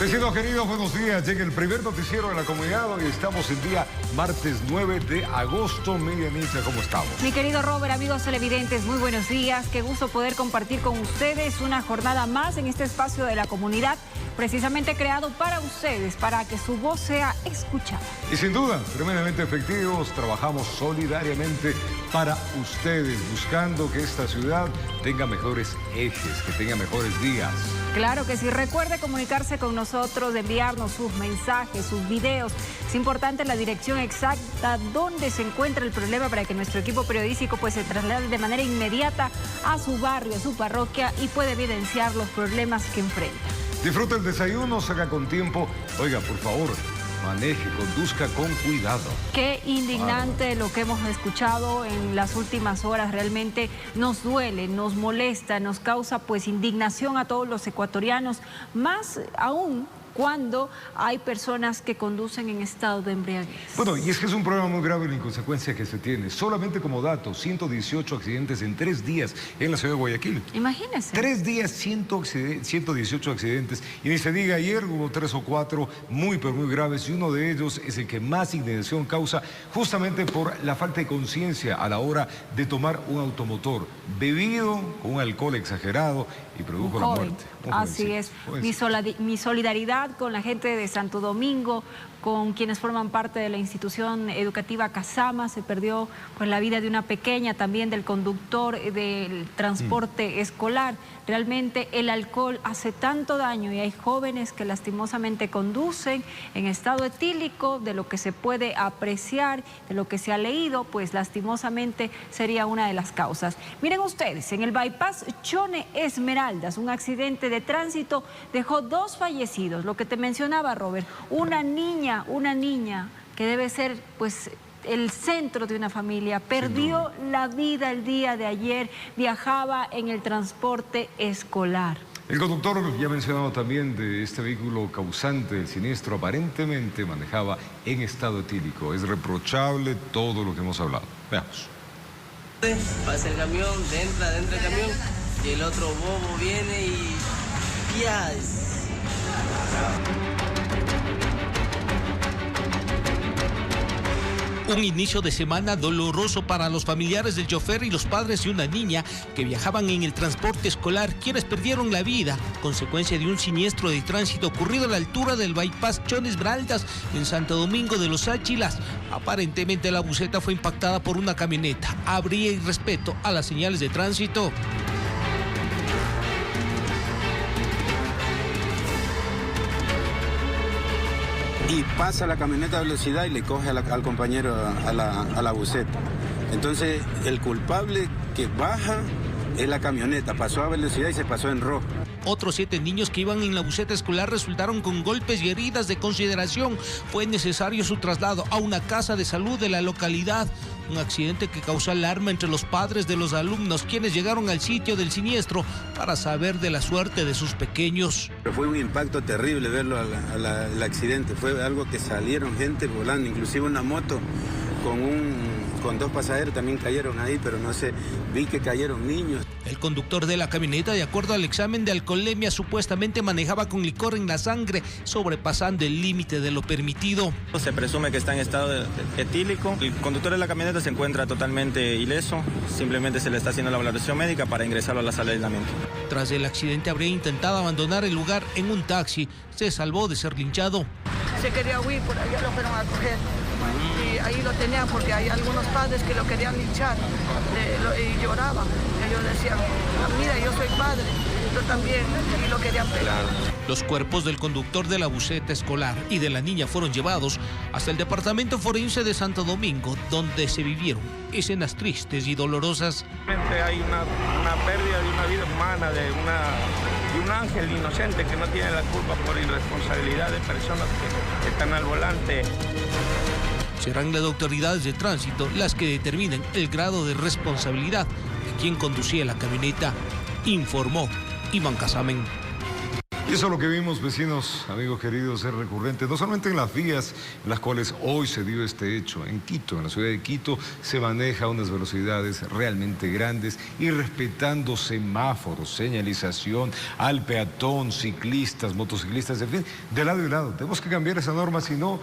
Vecinos queridos, buenos días. Llega el primer noticiero de la comunidad. Hoy estamos el día martes 9 de agosto, medianoche. ¿Cómo estamos? Mi querido Robert, amigos televidentes, muy buenos días. Qué gusto poder compartir con ustedes una jornada más en este espacio de la comunidad, precisamente creado para ustedes, para que su voz sea escuchada. Y sin duda, tremendamente efectivos, trabajamos solidariamente para ustedes, buscando que esta ciudad tenga mejores ejes, que tenga mejores días. Claro que sí. Recuerde comunicarse con nosotros, enviarnos sus mensajes, sus videos. Es importante la dirección exacta donde se encuentra el problema para que nuestro equipo periodístico pues se traslade de manera inmediata a su barrio, a su parroquia y pueda evidenciar los problemas que enfrenta. Disfrute el desayuno, salga con tiempo. Oiga, por favor, maneje, conduzca con cuidado. Qué indignante lo que hemos escuchado en las últimas horas. Realmente nos duele, nos molesta, nos causa pues indignación a todos los ecuatorianos, más aún cuando hay personas que conducen en estado de embriaguez. Bueno, y es que es un problema muy grave la inconsecuencia que se tiene. Solamente como dato, 118 accidentes en 3 días en la ciudad de Guayaquil. Imagínense. 3 días, 118 accidentes. Y ni se diga, ayer hubo 3 o 4 muy, pero muy graves. Y uno de ellos es el que más indignación causa justamente por la falta de conciencia a la hora de tomar un automotor bebido con un alcohol exagerado y produjo la muerte. Así es. Mi solidaridad con la gente de Santo Domingo, con quienes forman parte de la institución educativa Casama. Se perdió pues la vida de una pequeña, también del conductor del transporte escolar. Realmente el alcohol hace tanto daño y hay jóvenes que lastimosamente conducen en estado etílico. De lo que se puede apreciar, de lo que se ha leído, pues lastimosamente sería una de las causas. Miren ustedes, en el bypass Chone Esmeraldas, un accidente de tránsito dejó 2 fallecidos. Lo que te mencionaba, Robert, una niña que debe ser pues el centro de una familia, perdió la vida el día de ayer, viajaba en el transporte escolar. El conductor, ya mencionado también, de este vehículo causante del siniestro, aparentemente manejaba en estado etílico. Es reprochable todo lo que hemos hablado. Veamos. Pasa el camión, entra dentro del camión y el otro bobo viene y ya es... Un inicio de semana doloroso para los familiares del chofer y los padres de una niña que viajaban en el transporte escolar, quienes perdieron la vida, consecuencia de un siniestro de tránsito ocurrido a la altura del bypass Chone Esmeraldas en Santo Domingo de los Áchilas. Aparentemente la buseta fue impactada por una camioneta. Habría irrespeto a las señales de tránsito. Y pasa la camioneta a velocidad y le coge al compañero a la buseta. Entonces el culpable que baja es la camioneta, pasó a velocidad y se pasó en rojo. Otros 7 niños que iban en la buseta escolar resultaron con golpes y heridas de consideración. Fue necesario su traslado a una casa de salud de la localidad. Un accidente que causó alarma entre los padres de los alumnos, quienes llegaron al sitio del siniestro para saber de la suerte de sus pequeños. Fue un impacto terrible verlo al accidente. Fue algo que salieron gente volando, inclusive una moto con 2 pasajeros también cayeron ahí, pero no sé, vi que cayeron niños. El conductor de la camioneta, de acuerdo al examen de alcoholemia, supuestamente manejaba con licor en la sangre, sobrepasando el límite de lo permitido. Se presume que está en estado etílico. El conductor de la camioneta se encuentra totalmente ileso. Simplemente se le está haciendo la valoración médica para ingresarlo a la sala de aislamiento. Tras el accidente, habría intentado abandonar el lugar en un taxi. Se salvó de ser linchado. Se quería huir, por allá lo fueron a coger. Y ahí lo tenían porque hay algunos padres que lo querían linchar y lloraban. Ellos decían, mira, yo soy padre, yo también, y lo querían pegar. Los cuerpos del conductor de la buseta escolar y de la niña fueron llevados hasta el departamento forense de Santo Domingo, donde se vivieron escenas tristes y dolorosas. Hay una pérdida de una vida humana, de un ángel inocente que no tiene la culpa por irresponsabilidad de personas que están al volante. Serán las autoridades de tránsito las que determinen el grado de responsabilidad de quien conducía la camioneta, informó Iván Casamen. Y eso es lo que vimos, vecinos, amigos queridos, es recurrente, no solamente en las vías en las cuales hoy se dio este hecho. En Quito, en la ciudad de Quito, se maneja a unas velocidades realmente grandes y respetando semáforos, señalización al peatón, ciclistas, motociclistas, en fin, de lado y lado. Tenemos que cambiar esa norma, si no,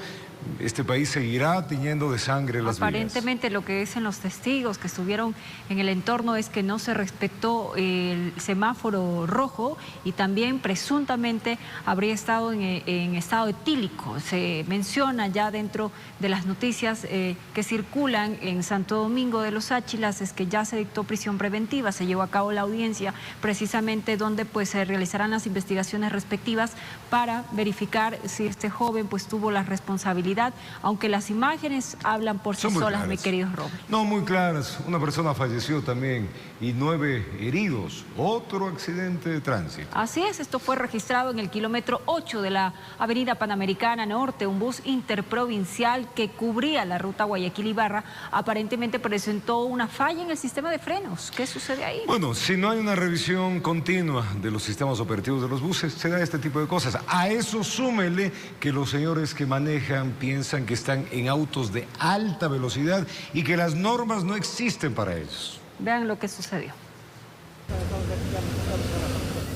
este país seguirá tiñendo de sangre las vías. Aparentemente lo que dicen los testigos que estuvieron en el entorno es que no se respetó el semáforo rojo y también presuntamente habría estado en estado etílico. Se menciona ya dentro de las noticias que circulan en Santo Domingo de los Áchilas es que ya se dictó prisión preventiva, se llevó a cabo la audiencia precisamente donde pues se realizarán las investigaciones respectivas para verificar si este joven pues tuvo la responsabilidad, aunque las imágenes hablan por sí solas, mi querido Robert. No, muy claras. Una persona falleció también y 9 heridos. Otro accidente de tránsito. Así es, esto fue registrado en el kilómetro 8 de la Avenida Panamericana Norte. Un bus interprovincial que cubría la ruta Guayaquil-Ibarra aparentemente presentó una falla en el sistema de frenos. ¿Qué sucede ahí? Bueno, si no hay una revisión continua de los sistemas operativos de los buses, se da este tipo de cosas. A eso súmele que los señores que manejan piensan que están en autos de alta velocidad y que las normas no existen para ellos. Vean lo que sucedió.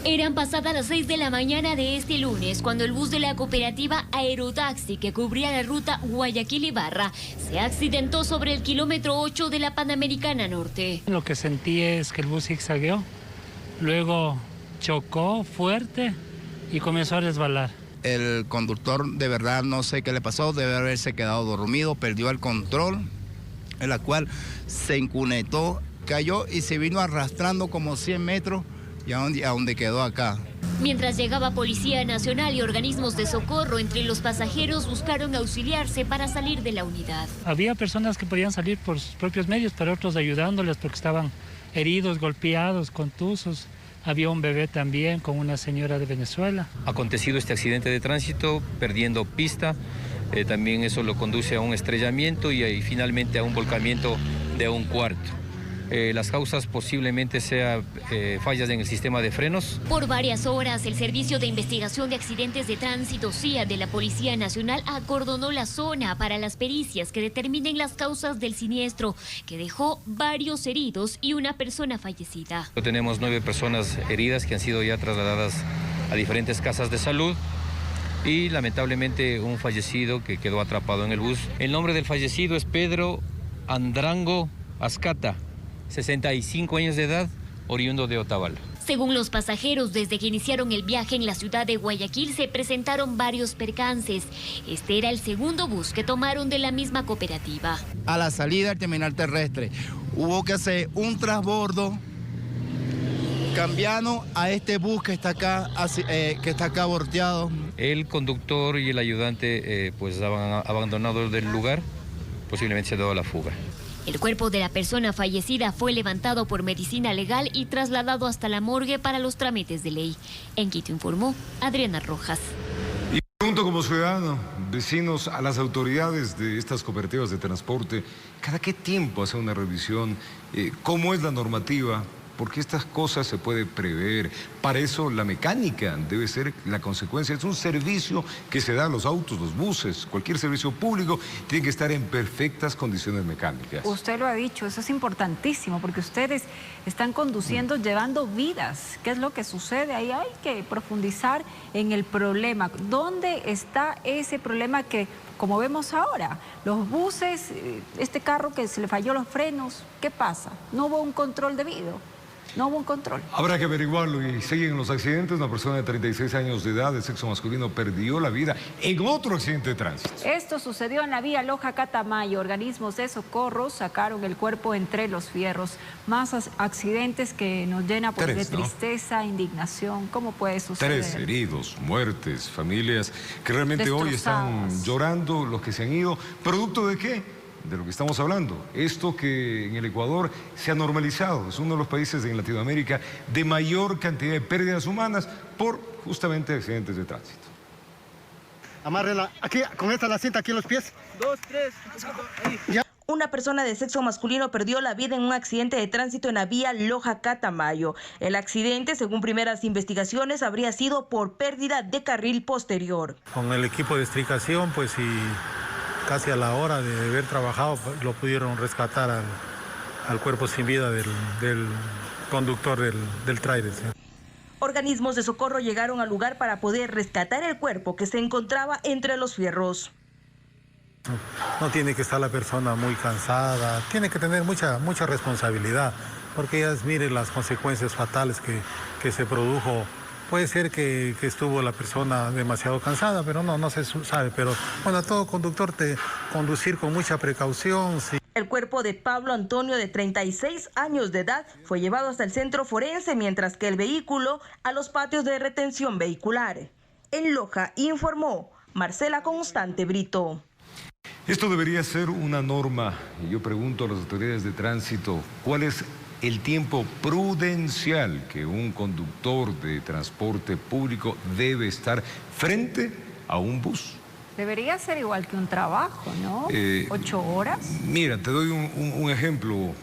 Eran pasadas las 6 de la mañana de este lunes cuando el bus de la cooperativa Aerotaxi que cubría la ruta Guayaquil-Ibarra se accidentó sobre el kilómetro 8 de la Panamericana Norte. Lo que sentí es que el bus zigzagueó, luego chocó fuerte y comenzó a resbalar. El conductor de verdad no sé qué le pasó, debe haberse quedado dormido, perdió el control, en la cual se incunetó, cayó y se vino arrastrando como 100 metros y a donde quedó acá. Mientras llegaba Policía Nacional y organismos de socorro, entre los pasajeros buscaron auxiliarse para salir de la unidad. Había personas que podían salir por sus propios medios, pero otros ayudándoles porque estaban heridos, golpeados, contusos. Había un bebé también con una señora de Venezuela. Acontecido este accidente de tránsito, perdiendo pista, también eso lo conduce a un estrellamiento y finalmente a un volcamiento de un cuarto. Las causas posiblemente sean fallas en el sistema de frenos. Por varias horas, el Servicio de Investigación de Accidentes de Tránsito, CIA, de la Policía Nacional acordonó la zona para las pericias que determinen las causas del siniestro, que dejó varios heridos y una persona fallecida. Tenemos 9 personas heridas que han sido ya trasladadas a diferentes casas de salud y lamentablemente un fallecido que quedó atrapado en el bus. El nombre del fallecido es Pedro Andrango Azcata, 65 años de edad, oriundo de Otavalo. Según los pasajeros, desde que iniciaron el viaje en la ciudad de Guayaquil se presentaron varios percances. Este era el segundo bus que tomaron de la misma cooperativa. A la salida del terminal terrestre hubo que hacer un transbordo cambiando a este bus que está acá volteado. El conductor y el ayudante pues han abandonado el lugar, posiblemente se ha dado la fuga. El cuerpo de la persona fallecida fue levantado por medicina legal y trasladado hasta la morgue para los trámites de ley. En Quito informó Adriana Rojas. Y pregunto como ciudadano, vecinos, a las autoridades de estas cooperativas de transporte, ¿cada qué tiempo hace una revisión? ¿Cómo es la normativa? Porque estas cosas se puede prever. Para eso la mecánica debe ser la consecuencia. Es un servicio que se da a los autos, los buses, cualquier servicio público tiene que estar en perfectas condiciones mecánicas. Usted lo ha dicho, eso es importantísimo porque ustedes están conduciendo, llevando vidas. ¿Qué es lo que sucede? Ahí hay que profundizar en el problema. ¿Dónde está ese problema que, como vemos ahora, los buses, este carro que se le falló los frenos, ¿qué pasa? No hubo un control debido. No hubo un control. Habrá que averiguarlo y siguen los accidentes. Una persona de 36 años de edad, de sexo masculino, perdió la vida en otro accidente de tránsito. Esto sucedió en la vía Loja-Catamayo. Organismos de socorro sacaron el cuerpo entre los fierros. Más accidentes que nos llena pues, de tristeza, indignación. ¿Cómo puede suceder? 3 heridos, muertes, familias que realmente hoy están llorando, los que se han ido. ¿Producto de qué? De lo que estamos hablando. Esto que en el Ecuador se ha normalizado. Es uno de los países en Latinoamérica de mayor cantidad de pérdidas humanas por justamente accidentes de tránsito. Amárrela aquí, con esta la cinta aquí en los pies. 2, 3. Ya. una persona de sexo masculino perdió la vida en un accidente de tránsito en la vía Loja-Catamayo. El accidente, según primeras investigaciones, habría sido por pérdida de carril posterior. Con el equipo de extricación, pues y casi a la hora de haber trabajado, lo pudieron rescatar al cuerpo sin vida del conductor del tráiler. ¿Sí? Organismos de socorro llegaron al lugar para poder rescatar el cuerpo que se encontraba entre los fierros. No tiene que estar la persona muy cansada, tiene que tener mucha responsabilidad, porque ya mire las consecuencias fatales que se produjo. Puede ser que estuvo la persona demasiado cansada, pero no se sabe. Pero bueno, a todo conductor conducir con mucha precaución. Sí. El cuerpo de Pablo Antonio, de 36 años de edad, fue llevado hasta el centro forense, mientras que el vehículo a los patios de retención vehicular. En Loja, informó Marcela Constante Brito. Esto debería ser una norma. Y yo pregunto a las autoridades de tránsito, ¿cuál es el tiempo prudencial que un conductor de transporte público debe estar frente a un bus? Debería ser igual que un trabajo, ¿no? 8 horas. Mira, te doy un ejemplo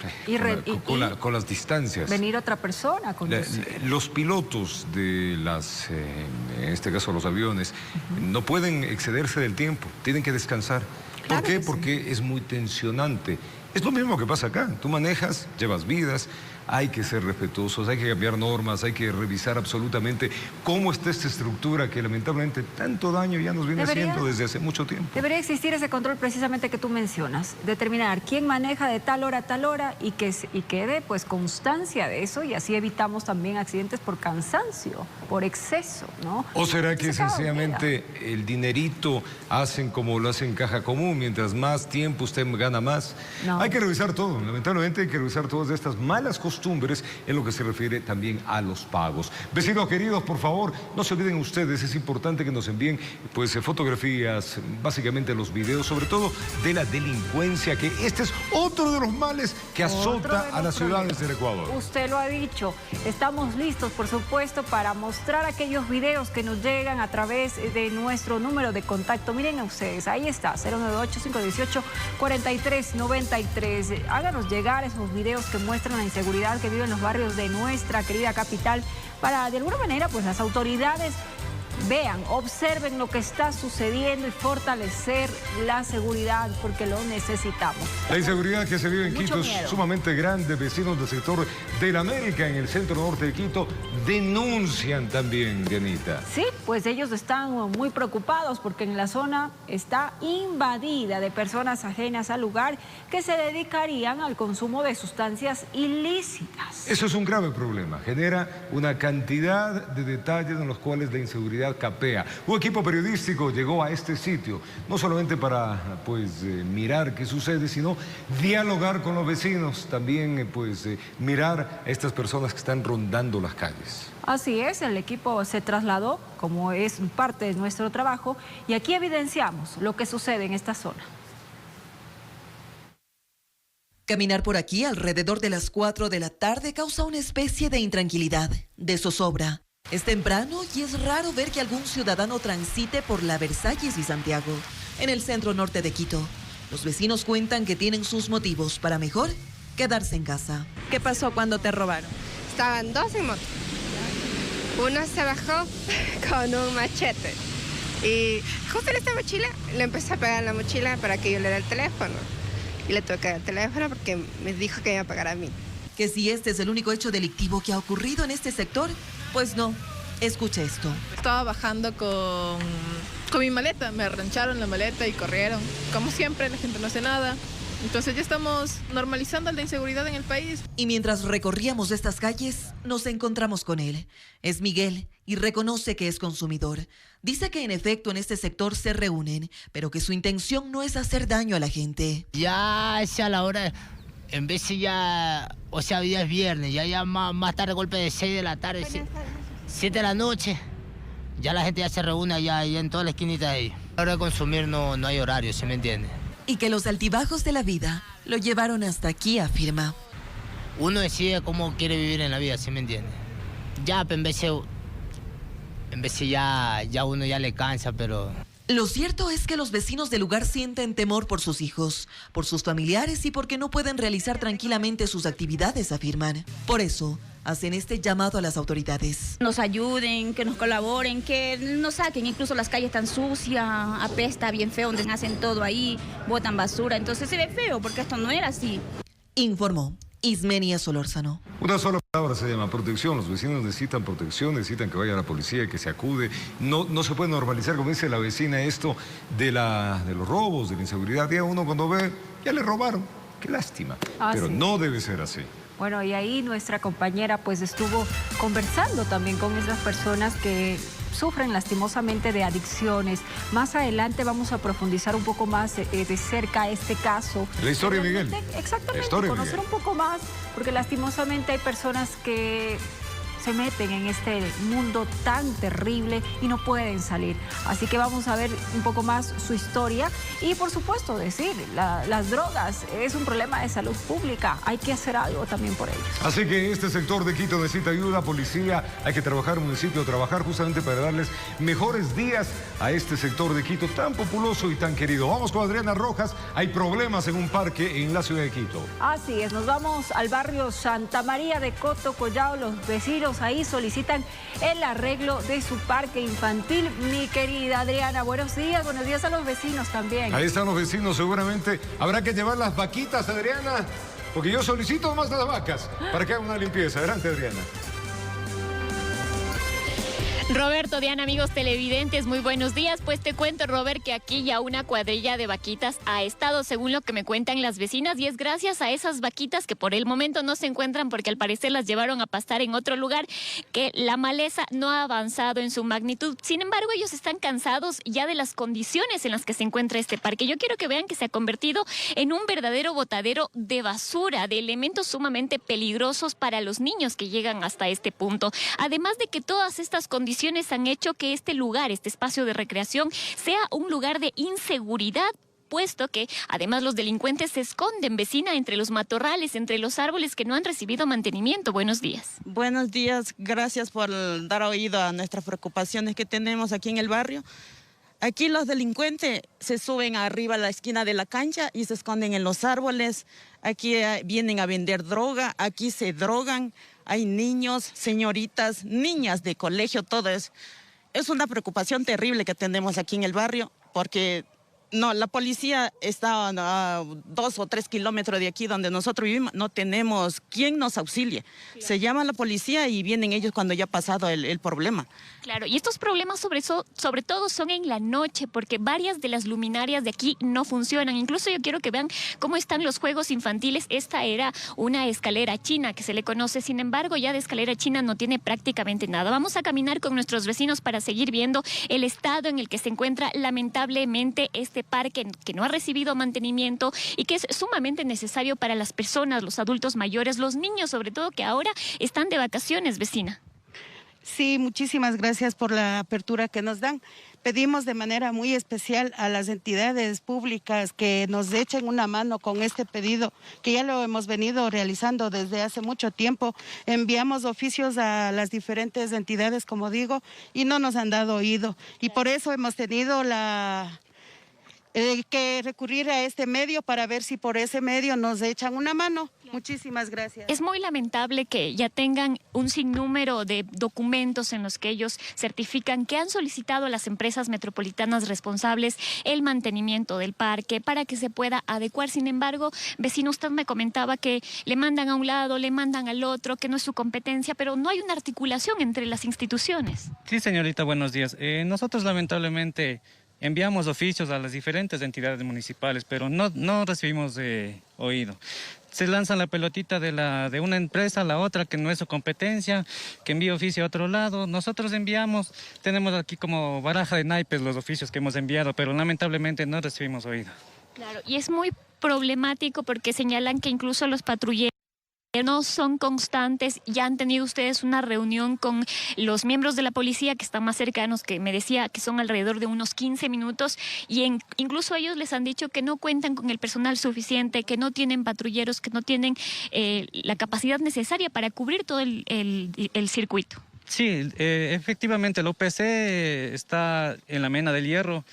con las distancias. Venir otra persona a conducir. Los pilotos de en este caso los aviones, no pueden excederse del tiempo, tienen que descansar. ¿Por qué? Porque es muy tensionante. Es lo mismo que pasa acá. Tú manejas, llevas vidas, hay que ser respetuosos, hay que cambiar normas, hay que revisar absolutamente cómo está esta estructura que lamentablemente tanto daño ya nos viene haciendo desde hace mucho tiempo. Debería existir ese control precisamente que tú mencionas, determinar quién maneja de tal hora a tal hora y quede pues constancia de eso, y así evitamos también accidentes por cansancio, por exceso, ¿no? ¿O será que sencillamente el dinerito hacen como lo hacen Caja Común? Mientras más tiempo usted gana más. No. Hay que revisar todo, lamentablemente hay que revisar todas estas malas costumbres en lo que se refiere también a los pagos. Vecinos queridos, por favor, no se olviden ustedes, es importante que nos envíen pues fotografías, básicamente los videos, sobre todo de la delincuencia, que este es otro de los males que azota a las ciudades del Ecuador. Usted lo ha dicho, estamos listos, por supuesto, para mostrar aquellos videos que nos llegan a través de nuestro número de contacto. Miren a ustedes, ahí está, 098-518-4393. Háganos llegar esos videos que muestran la inseguridad que viven los barrios de nuestra querida capital, para de alguna manera pues las autoridades vean, observen lo que está sucediendo y fortalecer la seguridad, porque lo necesitamos. La inseguridad que se vive en Quito es sumamente grande. Vecinos del sector de la América, en el centro norte de Quito, denuncian también, Dianita. Sí, pues ellos están muy preocupados porque en la zona está invadida de personas ajenas al lugar que se dedicarían al consumo de sustancias ilícitas. Eso es un grave problema. Genera una cantidad de detalles en los cuales la inseguridad capea. Un equipo periodístico llegó a este sitio, no solamente para mirar qué sucede, sino dialogar con los vecinos, también mirar a estas personas que están rondando las calles. Así es, el equipo se trasladó, como es parte de nuestro trabajo, y aquí evidenciamos lo que sucede en esta zona. Caminar por aquí alrededor de las 4 de la tarde causa una especie de intranquilidad, de zozobra. Es temprano y es raro ver que algún ciudadano transite por la Versalles y Santiago, en el centro norte de Quito. Los vecinos cuentan que tienen sus motivos para mejor quedarse en casa. ¿Qué pasó cuando te robaron? Estaban dos en moto. Uno se bajó con un machete y justo en esta mochila le empezó a pegar en la mochila para que yo le dé el teléfono. Y le tuve que dar el teléfono porque me dijo que iba a pagar a mí. Que si este es el único hecho delictivo que ha ocurrido en este sector, pues no. Escuche esto. Estaba bajando con mi maleta, me arrancharon la maleta y corrieron. Como siempre, la gente no hace nada. Entonces ya estamos normalizando la inseguridad en el país. Y mientras recorríamos estas calles, nos encontramos con él. Es Miguel y reconoce que es consumidor. Dice que en efecto en este sector se reúnen, pero que su intención no es hacer daño a la gente. Ya es a la hora, en vez de ya, o sea, hoy día es viernes, ya más tarde, golpe de 6 de la tarde, 7 de la noche, ya la gente ya se reúne allá en toda la esquinita de ahí. A la hora de consumir no hay horario, ¿sí me entiende? Y que los altibajos de la vida lo llevaron hasta aquí, afirma. Uno decide cómo quiere vivir en la vida, ¿sí me entiende? Ya, en vez de ya uno ya le cansa, pero Lo cierto es que los vecinos del lugar sienten temor por sus hijos, por sus familiares y porque no pueden realizar tranquilamente sus actividades, afirman. Por eso, hacen este llamado a las autoridades. Nos ayuden, que nos colaboren, que nos saquen. Incluso las calles están sucias, apesta bien feo, donde hacen todo ahí, botan basura. Entonces se ve feo porque esto no era así. Informó Ismenia Solórzano. Una sola palabra se llama protección. Los vecinos necesitan protección, necesitan que vaya la policía, que se acude. No se puede normalizar, como dice la vecina, esto de los robos, de la inseguridad. Ya uno cuando ve, ya le robaron. Qué lástima. Pero sí, no debe ser así. Bueno, y ahí nuestra compañera pues estuvo conversando también con esas personas que sufren lastimosamente de adicciones. Más adelante vamos a profundizar un poco más de cerca este caso. La historia de Miguel. Exactamente, conocer un poco más, porque lastimosamente hay personas que se meten en este mundo tan terrible y no pueden salir. Así que vamos a ver un poco más su historia y, por supuesto, decir, las drogas es un problema de salud pública. Hay que hacer algo también por ellos. Así que este sector de Quito necesita ayuda, policía, hay que trabajar, municipio, trabajar justamente para darles mejores días a este sector de Quito tan populoso y tan querido. Vamos con Adriana Rojas. Hay problemas en un parque en la ciudad de Quito. Así es, nos vamos al barrio Santa María de Coto, Collao. Los vecinos ahí solicitan el arreglo de su parque infantil. Mi querida Adriana, buenos días a los vecinos también. Ahí están los vecinos, seguramente habrá que llevar las vaquitas, Adriana, porque yo solicito más las vacas para que hagan una limpieza. Adelante, Adriana. Roberto, Diana, amigos televidentes, muy buenos días. Pues te cuento, Robert, que aquí ya una cuadrilla de vaquitas ha estado, según lo que me cuentan las vecinas, y es gracias a esas vaquitas que por el momento no se encuentran porque al parecer las llevaron a pastar en otro lugar, que la maleza no ha avanzado en su magnitud. Sin embargo, ellos están cansados ya de las condiciones en las que se encuentra este parque. Yo quiero que vean que se ha convertido en un verdadero botadero de basura, de elementos sumamente peligrosos para los niños que llegan hasta este punto. Además de que todas estas condiciones han hecho que este lugar, este espacio de recreación, sea un lugar de inseguridad, puesto que además los delincuentes se esconden, vecina, entre los matorrales, entre los árboles que no han recibido mantenimiento. Buenos días. Buenos días, gracias por dar oído a nuestras preocupaciones que tenemos aquí en el barrio. Aquí los delincuentes se suben arriba a la esquina de la cancha y se esconden en los árboles. Aquí vienen a vender droga, aquí se drogan. Hay niños, señoritas, niñas de colegio, todo eso. Es una preocupación terrible que tenemos aquí en el barrio, porque la policía está a 2 o 3 kilómetros de aquí donde nosotros vivimos, no tenemos quien nos auxilie. Claro. Se llama a la policía y vienen ellos cuando ya ha pasado el problema. Claro, y estos problemas sobre todo son en la noche, porque varias de las luminarias de aquí no funcionan. Incluso yo quiero que vean cómo están los juegos infantiles. Esta era una escalera china que se le conoce, sin embargo ya de escalera china no tiene prácticamente nada. Vamos a caminar con nuestros vecinos para seguir viendo el estado en el que se encuentra lamentablemente este parque, que no ha recibido mantenimiento y que es sumamente necesario para las personas, los adultos mayores, los niños sobre todo, que ahora están de vacaciones, vecina. Sí, muchísimas gracias por la apertura que nos dan. Pedimos de manera muy especial a las entidades públicas que nos echen una mano con este pedido, que ya lo hemos venido realizando desde hace mucho tiempo. Enviamos oficios a las diferentes entidades, como digo, y no nos han dado oído. Y por eso hemos tenido que recurrir a este medio para ver si por ese medio nos echan una mano. Claro. Muchísimas gracias. Es muy lamentable que ya tengan un sinnúmero de documentos en los que ellos certifican que han solicitado a las empresas metropolitanas responsables el mantenimiento del parque para que se pueda adecuar. Sin embargo, vecino, usted me comentaba que le mandan a un lado, le mandan al otro, que no es su competencia, pero no hay una articulación entre las instituciones. Sí, señorita, buenos días. Nosotros lamentablemente enviamos oficios a las diferentes entidades municipales, pero no recibimos oído. Se lanza la pelotita de una empresa a la otra que no es su competencia, que envía oficio a otro lado. Nosotros enviamos, tenemos aquí como baraja de naipes los oficios que hemos enviado, pero lamentablemente no recibimos oído. Claro, y es muy problemático porque señalan que incluso los patrulleros no son constantes. Ya han tenido ustedes una reunión con los miembros de la policía que están más cercanos, que me decía que son alrededor de unos 15 minutos, y incluso ellos les han dicho que no cuentan con el personal suficiente, que no tienen patrulleros, que no tienen la capacidad necesaria para cubrir todo el circuito. Sí, efectivamente, el OPC está en la Mena del Hierro,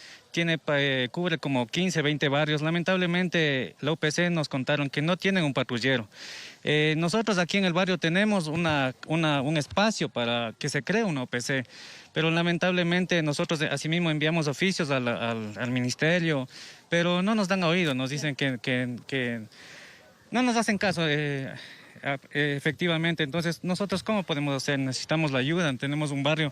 cubre como 15, 20 barrios. Lamentablemente, la OPC nos contaron que no tienen un patrullero. Nosotros aquí en el barrio tenemos un espacio para que se cree una OPC, pero lamentablemente nosotros asimismo enviamos oficios al ministerio, pero no nos dan oído, nos dicen que no nos hacen caso. Efectivamente, entonces nosotros ¿cómo podemos hacer? Necesitamos la ayuda. Tenemos un barrio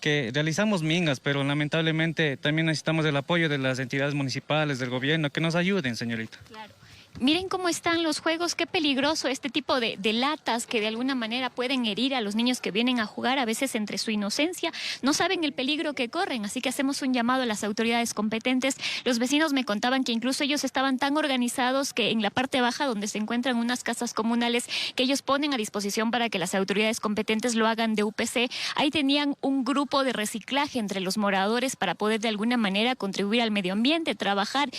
que realizamos mingas, pero lamentablemente también necesitamos el apoyo de las entidades municipales, del gobierno, que nos ayuden, señorita. Claro. Miren cómo están los juegos, qué peligroso este tipo de latas que de alguna manera pueden herir a los niños que vienen a jugar, a veces entre su inocencia, no saben el peligro que corren, así que hacemos un llamado a las autoridades competentes. Los vecinos me contaban que incluso ellos estaban tan organizados que en la parte baja donde se encuentran unas casas comunales que ellos ponen a disposición para que las autoridades competentes lo hagan de UPC, ahí tenían un grupo de reciclaje entre los moradores para poder de alguna manera contribuir al medio ambiente, trabajar,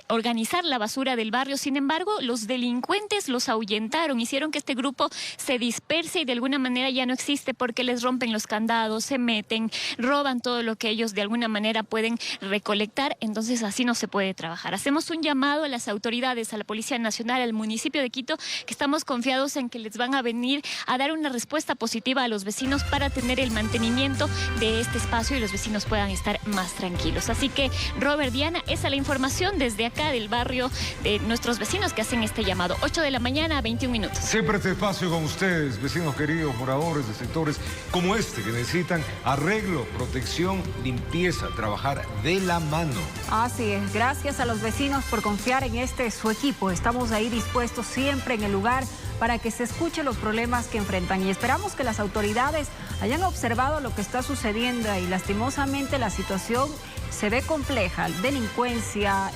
organizar la basura del barrio. Sin embargo, los delincuentes los ahuyentaron, hicieron que este grupo se disperse y de alguna manera ya no existe porque les rompen los candados, se meten, roban todo lo que ellos de alguna manera pueden recolectar, entonces así no se puede trabajar. Hacemos un llamado a las autoridades, a la Policía Nacional, al municipio de Quito, que estamos confiados en que les van a venir a dar una respuesta positiva a los vecinos para tener el mantenimiento de este espacio y los vecinos puedan estar más tranquilos. Así que, Robert, Diana, esa es la información desde acá del barrio de nuestros vecinos que hacen este llamado. 8 de la mañana, 21 minutos. Siempre este espacio con ustedes, vecinos queridos, moradores de sectores como este que necesitan arreglo, protección, limpieza, trabajar de la mano. Así es, gracias a los vecinos por confiar en su equipo. Estamos ahí dispuestos siempre en el lugar para que se escuchen los problemas que enfrentan y esperamos que las autoridades hayan observado lo que está sucediendo y lastimosamente la situación se ve compleja. Delincuencia,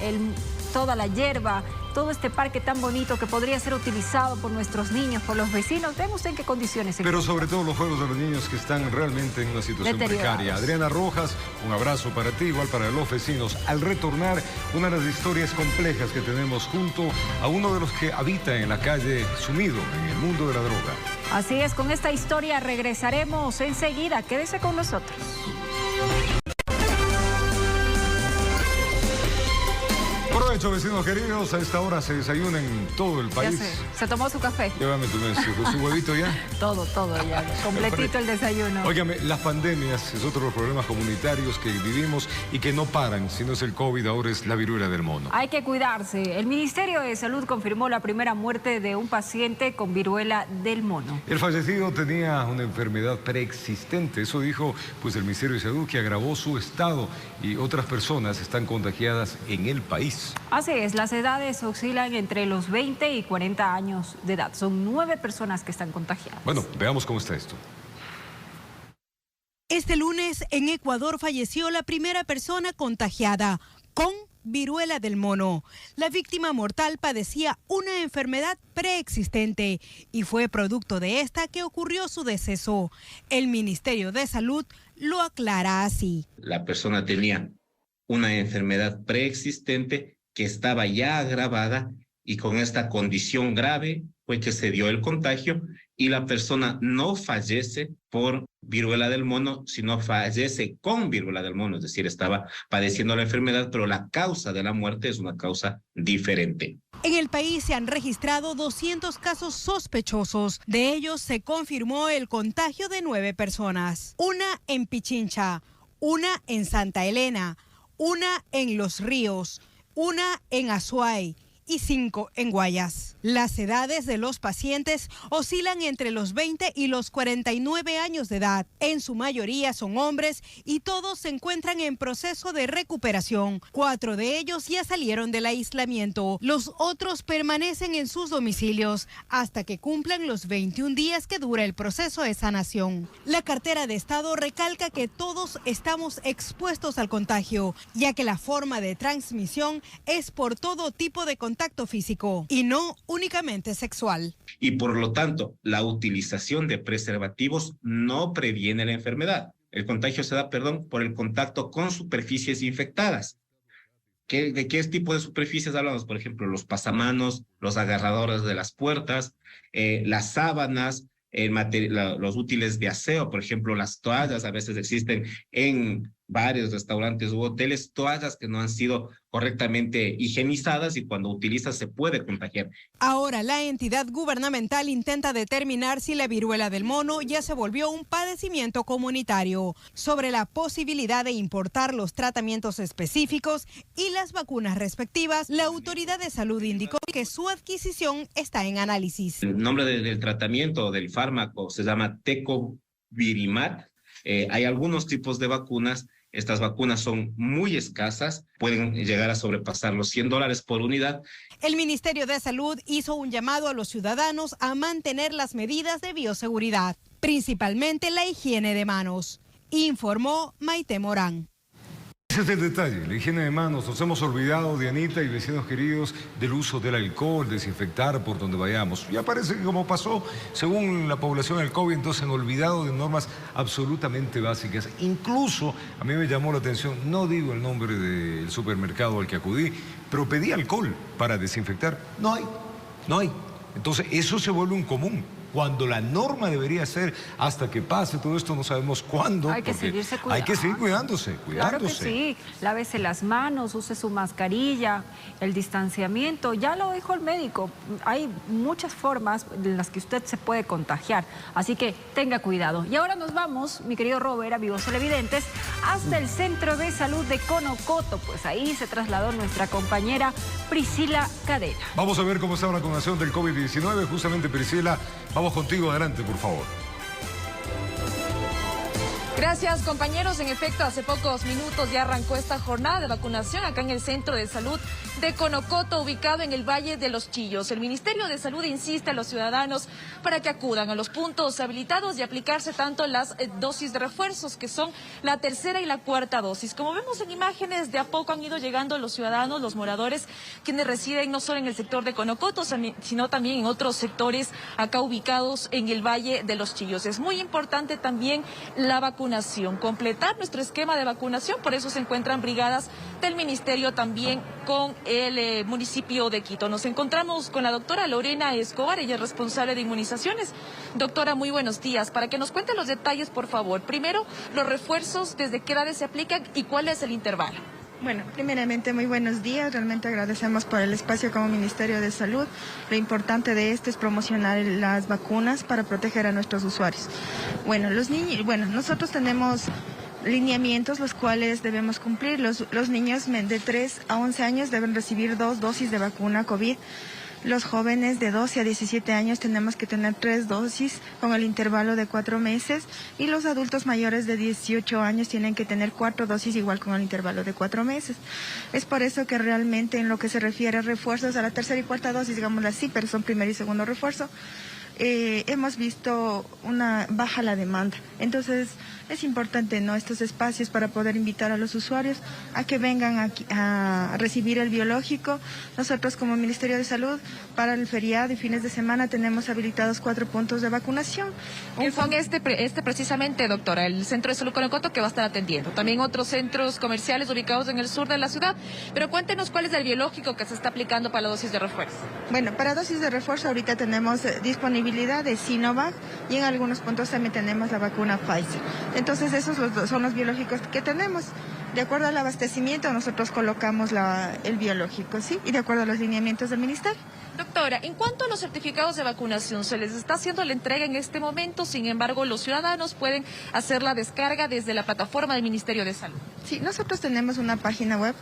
toda la hierba, todo este parque tan bonito que podría ser utilizado por nuestros niños, por los vecinos. Vemos en qué condiciones se Pero encuentran. sobre todo los juegos de los niños que están realmente en una situación precaria. Adriana Rojas, un abrazo para ti, igual para los vecinos. Al retornar, una de las historias complejas que tenemos junto a uno de los que habita en la calle, sumido en el mundo de la droga. Así es, con esta historia regresaremos enseguida. Quédese con nosotros. Provecho, vecinos queridos, a esta hora se desayuna en todo el país. Ya sé, se tomó su café. Llévame su huevito ya. Todo ya, completito el desayuno. Óigame, las pandemias es otro de los problemas comunitarios que vivimos y que no paran. Si no es el COVID, ahora es la viruela del mono. Hay que cuidarse. El Ministerio de Salud confirmó la primera muerte de un paciente con viruela del mono. El fallecido tenía una enfermedad preexistente. Eso dijo pues el Ministerio de Salud, que agravó su estado y otras personas están contagiadas en el país. Así es, las edades oscilan entre los 20 y 40 años de edad. Son 9 personas que están contagiadas. Bueno, veamos cómo está esto. Este lunes en Ecuador falleció la primera persona contagiada con viruela del mono. La víctima mortal padecía una enfermedad preexistente y fue producto de esta que ocurrió su deceso. El Ministerio de Salud lo aclara así. La persona tenía una enfermedad preexistente que estaba ya agravada y con esta condición grave fue que se dio el contagio y la persona no fallece por viruela del mono, sino fallece con viruela del mono, es decir, estaba padeciendo la enfermedad, pero la causa de la muerte es una causa diferente. En el país se han registrado 200 casos sospechosos. De ellos se confirmó el contagio de 9 personas. Una en Pichincha, una en Santa Elena, una en Los Ríos, una en Azuay y 5 en Guayas. Las edades de los pacientes oscilan entre los 20 y los 49 años de edad. En su mayoría son hombres y todos se encuentran en proceso de recuperación. 4 de ellos ya salieron del aislamiento. Los otros permanecen en sus domicilios hasta que cumplan los 21 días que dura el proceso de sanación. La cartera de Estado recalca que todos estamos expuestos al contagio, ya que la forma de transmisión es por todo tipo de contacto físico y no únicamente sexual. Y por lo tanto, la utilización de preservativos no previene la enfermedad. El contagio se da, por el contacto con superficies infectadas. ¿De qué tipo de superficies hablamos? Por ejemplo, los pasamanos, los agarradores de las puertas, las sábanas, los útiles de aseo, por ejemplo, las toallas. A veces existen en varios restaurantes u hoteles toallas que no han sido correctamente higienizadas y cuando utilizas se puede contagiar. Ahora la entidad gubernamental intenta determinar si la viruela del mono ya se volvió un padecimiento comunitario. Sobre la posibilidad de importar los tratamientos específicos y las vacunas respectivas, la autoridad de salud indicó que su adquisición está en análisis. El nombre del tratamiento del fármaco se llama Tecovirimat. Hay algunos tipos de vacunas. Estas vacunas son muy escasas, pueden llegar a sobrepasar los $100 por unidad. El Ministerio de Salud hizo un llamado a los ciudadanos a mantener las medidas de bioseguridad, principalmente la higiene de manos, informó Maite Morán. Ese es el detalle, la higiene de manos. Nos hemos olvidado, Dianita y vecinos queridos, del uso del alcohol, desinfectar por donde vayamos. Ya parece que como pasó, según la población del COVID, entonces han olvidado de normas absolutamente básicas. Incluso, a mí me llamó la atención, no digo el nombre del supermercado al que acudí, pero pedí alcohol para desinfectar. No hay. Entonces, eso se vuelve un común. Cuando la norma debería ser hasta que pase todo esto, no sabemos cuándo. Hay que seguirse cuidando. Hay que seguir cuidándose. Claro que sí. Lávese las manos, use su mascarilla, el distanciamiento. Ya lo dijo el médico. Hay muchas formas en las que usted se puede contagiar. Así que tenga cuidado. Y ahora nos vamos, mi querido Robert, amigos televidentes, hasta el Centro de Salud de Conocoto. Pues ahí se trasladó nuestra compañera Priscila Cadena. Vamos a ver cómo está la vacunación del COVID-19. Justamente, Priscila, vamos contigo, adelante, por favor. Gracias, compañeros. En efecto, hace pocos minutos ya arrancó esta jornada de vacunación acá en el Centro de Salud de Conocoto, ubicado en el Valle de los Chillos. El Ministerio de Salud insiste a los ciudadanos para que acudan a los puntos habilitados y aplicarse tanto las dosis de refuerzos, que son la tercera y la cuarta dosis. Como vemos en imágenes, de a poco han ido llegando los ciudadanos, los moradores, quienes residen no solo en el sector de Conocoto, sino también en otros sectores acá ubicados en el Valle de los Chillos. Es muy importante también la vacunación, completar nuestro esquema de vacunación, por eso se encuentran brigadas del Ministerio también con el municipio de Quito. Nos encontramos con la doctora Lorena Escobar, ella es responsable de inmunizaciones. Doctora, muy buenos días. Para que nos cuente los detalles, por favor. Primero, los refuerzos, ¿desde qué edades se aplican y cuál es el intervalo? Bueno, primeramente muy buenos días, realmente agradecemos por el espacio como Ministerio de Salud. Lo importante de esto es promocionar las vacunas para proteger a nuestros usuarios. Bueno, nosotros tenemos lineamientos los cuales debemos cumplir. Los niños de 3 a 11 años deben recibir 2 dosis de vacuna COVID. Los jóvenes de 12 a 17 años tenemos que tener 3 dosis con el intervalo de 4 meses y los adultos mayores de 18 años tienen que tener 4 dosis igual con el intervalo de 4 meses. Es por eso que realmente en lo que se refiere a refuerzos a la tercera y cuarta dosis, digámoslo así, pero son primer y segundo refuerzo, hemos visto una baja la demanda. Entonces es importante, ¿no?, estos espacios para poder invitar a los usuarios a que vengan aquí a recibir el biológico. Nosotros como Ministerio de Salud para el feriado y fines de semana tenemos habilitados 4 puntos de vacunación. ¿Qué son este precisamente, doctora? El Centro de Salud Conocoto, que va a estar atendiendo. También otros centros comerciales ubicados en el sur de la ciudad. Pero cuéntenos cuál es el biológico que se está aplicando para la dosis de refuerzo. Bueno, para dosis de refuerzo ahorita tenemos disponibilidad de Sinovac y en algunos puntos también tenemos la vacuna Pfizer. Entonces esos son los biológicos que tenemos. De acuerdo al abastecimiento nosotros colocamos el biológico, ¿sí? Y de acuerdo a los lineamientos del Ministerio. Doctora, en cuanto a los certificados de vacunación, se les está haciendo la entrega en este momento, sin embargo los ciudadanos pueden hacer la descarga desde la plataforma del Ministerio de Salud. Sí, nosotros tenemos una página web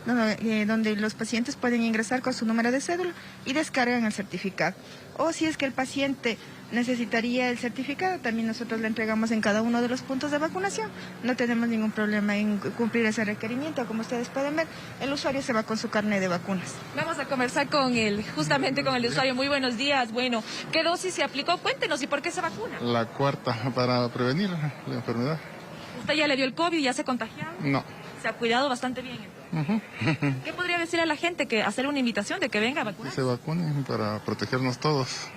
donde los pacientes pueden ingresar con su número de cédula y descargan el certificado. O si es que el paciente necesitaría el certificado, también nosotros le entregamos en cada uno de los puntos de vacunación. No tenemos ningún problema en cumplir ese requerimiento. Como ustedes pueden ver, el usuario se va con su carnet de vacunas. Vamos a conversar justamente con el usuario. Muy buenos días. Bueno, ¿qué dosis se aplicó? Cuéntenos, ¿y por qué se vacuna? La cuarta, para prevenir la enfermedad. ¿Usted ya le dio el COVID y ya se contagió? No. Se ha cuidado bastante bien. ¿Qué podría decir a la gente? Hacer una invitación de que venga a vacunar? Que se vacunen para protegernos todos.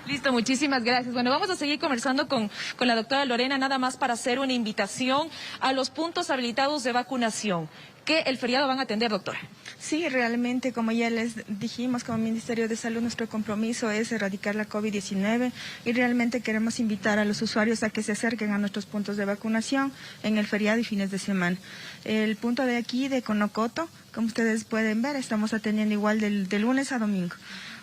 Listo, muchísimas gracias. Bueno, vamos a seguir conversando con la doctora Lorena, nada más para hacer una invitación a los puntos habilitados de vacunación. ¿Qué el feriado van a atender, doctora? Sí, realmente, como ya les dijimos, como Ministerio de Salud, nuestro compromiso es erradicar la COVID-19 y realmente queremos invitar a los usuarios a que se acerquen a nuestros puntos de vacunación en el feriado y fines de semana. El punto de aquí, de Conocoto, como ustedes pueden ver, estamos atendiendo igual de lunes a domingo.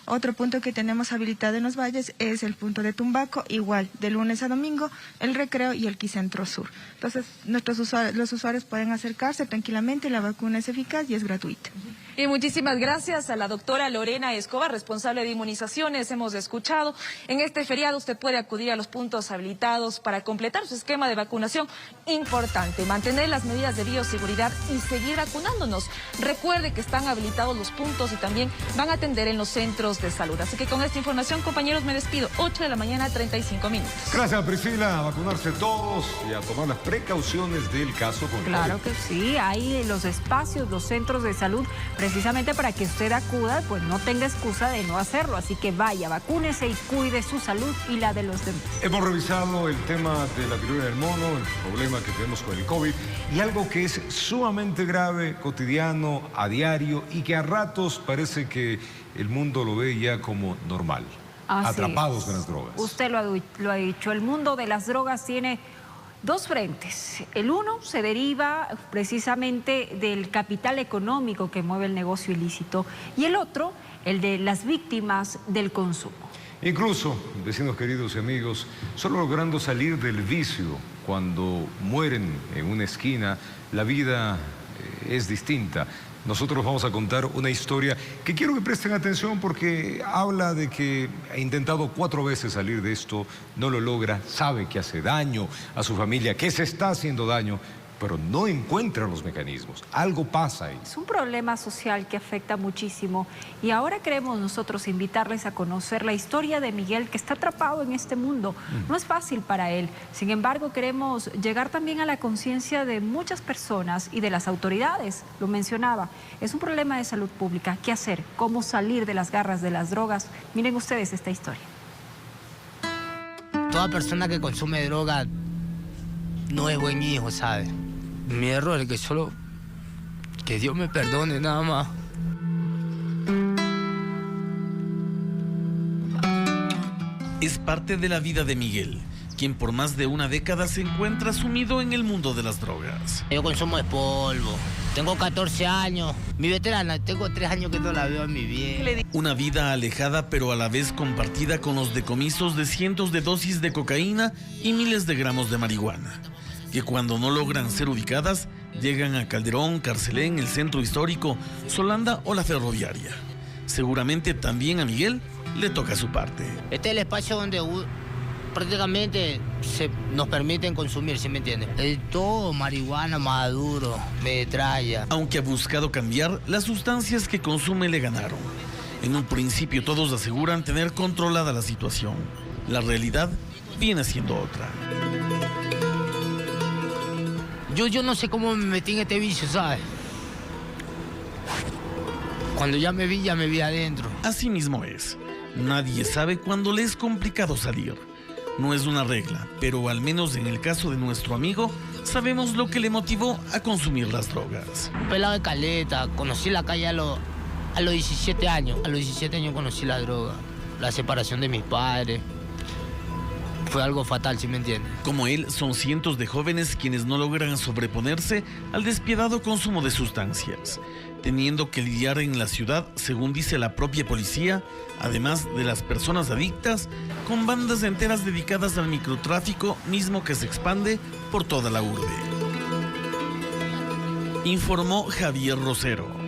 Otro punto que tenemos habilitado en los valles es el punto de Tumbaco, igual, de lunes a domingo, el Recreo y el Quicentro Sur. Entonces, los usuarios pueden acercarse tranquilamente, la vacuna es eficaz y es gratuita. Y muchísimas gracias a la doctora Lorena Escobar, responsable de inmunizaciones. Hemos escuchado, en este feriado usted puede acudir a los puntos habilitados para completar su esquema de vacunación. Importante, mantener las medidas de bioseguridad y seguir vacunándonos. Recuerde que están habilitados los puntos y también van a atender en los centros de salud. Así que con esta información, compañeros, me despido. 8 de la mañana, 35 minutos. Gracias, Priscila. A vacunarse todos y a tomar las precauciones del caso con Claro COVID. que sí, hay los espacios, los centros de salud, precisamente para que usted acuda, pues no tenga excusa de no hacerlo. Así que vaya, vacúnese y cuide su salud y la de los demás. Hemos revisado el tema de la viruela del mono, el problema que tenemos con el COVID y algo que es sumamente grave, cotidiano, a diario y que a ratos parece que el mundo lo ve ya como normal. Así atrapados es. en las drogas. Usted lo ha dicho, el mundo de las drogas tiene dos frentes. El uno se deriva precisamente del capital económico que mueve el negocio ilícito y el otro, el de las víctimas del consumo. Incluso, vecinos queridos y amigos, solo logrando salir del vicio cuando mueren en una esquina, la vida es distinta. Nosotros vamos a contar una historia que quiero que presten atención porque habla de que ha intentado 4 veces salir de esto, no lo logra, sabe que hace daño a su familia, que se está haciendo daño, pero no encuentra los mecanismos. Algo pasa ahí. Es un problema social que afecta muchísimo y ahora queremos nosotros invitarles a conocer la historia de Miguel, que está atrapado en este mundo. No es fácil para él. Sin embargo, queremos llegar también a la conciencia de muchas personas y de las autoridades. Lo mencionaba, es un problema de salud pública. ¿Qué hacer? ¿Cómo salir de las garras de las drogas? Miren ustedes esta historia. Toda persona que consume droga no es buen hijo, ¿sabes? Mi error es que solo... que Dios me perdone, nada más. Es parte de la vida de Miguel, quien por más de una década se encuentra sumido en el mundo de las drogas. Yo consumo de polvo, tengo 14 años, mi veterana, tengo 3 años que no la veo a mi bien. Una vida alejada pero a la vez compartida con los decomisos de cientos de dosis de cocaína y miles de gramos de marihuana, que cuando no logran ser ubicadas, llegan a Calderón, Carcelén, el centro histórico, Solanda o la ferroviaria. Seguramente también a Miguel le toca su parte. Este es el espacio donde prácticamente nos permiten consumir, ¿sí me entiendes? Todo, marihuana, maduro, metralla. Aunque ha buscado cambiar, las sustancias que consume le ganaron. En un principio todos aseguran tener controlada la situación. La realidad viene siendo otra. Yo no sé cómo me metí en este vicio, ¿sabes? Cuando ya me vi adentro. Así mismo es. Nadie sabe cuándo le es complicado salir. No es una regla, pero al menos en el caso de nuestro amigo, sabemos lo que le motivó a consumir las drogas. Un pelado de Caleta, conocí la calle a los 17 años. A los 17 años conocí la droga, la separación de mis padres. Fue algo fatal, ¿sí me entiendes? Como él, son cientos de jóvenes quienes no logran sobreponerse al despiadado consumo de sustancias, teniendo que lidiar en la ciudad, según dice la propia policía, además de las personas adictas, con bandas enteras dedicadas al microtráfico, mismo que se expande por toda la urbe. Informó Javier Rosero.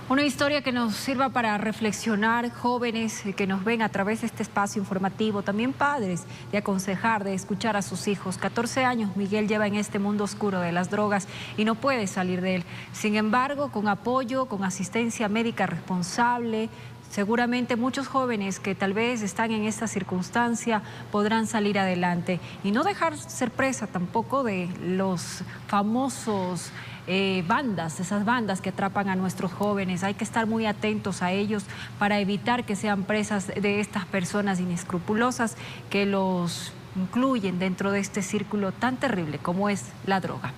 Una historia que nos sirva para reflexionar, jóvenes que nos ven a través de este espacio informativo, también padres, de aconsejar, de escuchar a sus hijos. 14 años Miguel lleva en este mundo oscuro de las drogas y no puede salir de él. Sin embargo, con apoyo, con asistencia médica responsable, seguramente muchos jóvenes que tal vez están en esta circunstancia podrán salir adelante y no dejar ser presa tampoco de los famosos esas bandas que atrapan a nuestros jóvenes. Hay que estar muy atentos a ellos para evitar que sean presas de estas personas inescrupulosas que los incluyen dentro de este círculo tan terrible como es la droga.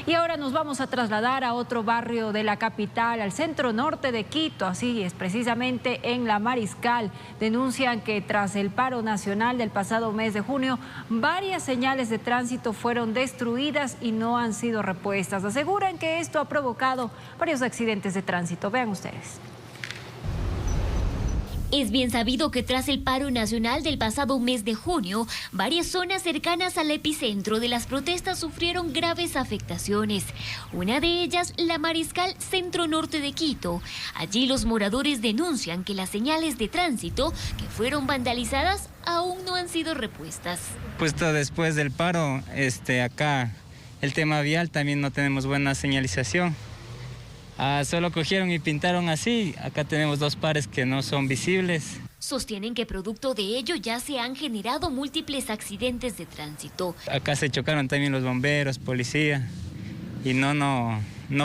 Y ahora nos vamos a trasladar a otro barrio de la capital, al centro norte de Quito, así es, precisamente en La Mariscal. Denuncian que tras el paro nacional del pasado mes de junio, varias señales de tránsito fueron destruidas y no han sido repuestas. Aseguran que esto ha provocado varios accidentes de tránsito. Vean ustedes. Es bien sabido que tras el paro nacional del pasado mes de junio, varias zonas cercanas al epicentro de las protestas sufrieron graves afectaciones. Una de ellas, La Mariscal, centro norte de Quito. Allí los moradores denuncian que las señales de tránsito que fueron vandalizadas aún no han sido repuestas. Justo después del paro, acá el tema vial también no tenemos buena señalización. Solo cogieron y pintaron así. Acá tenemos 2 pares que no son visibles. Sostienen que producto de ello ya se han generado múltiples accidentes de tránsito. Acá se chocaron también los bomberos, policía, y no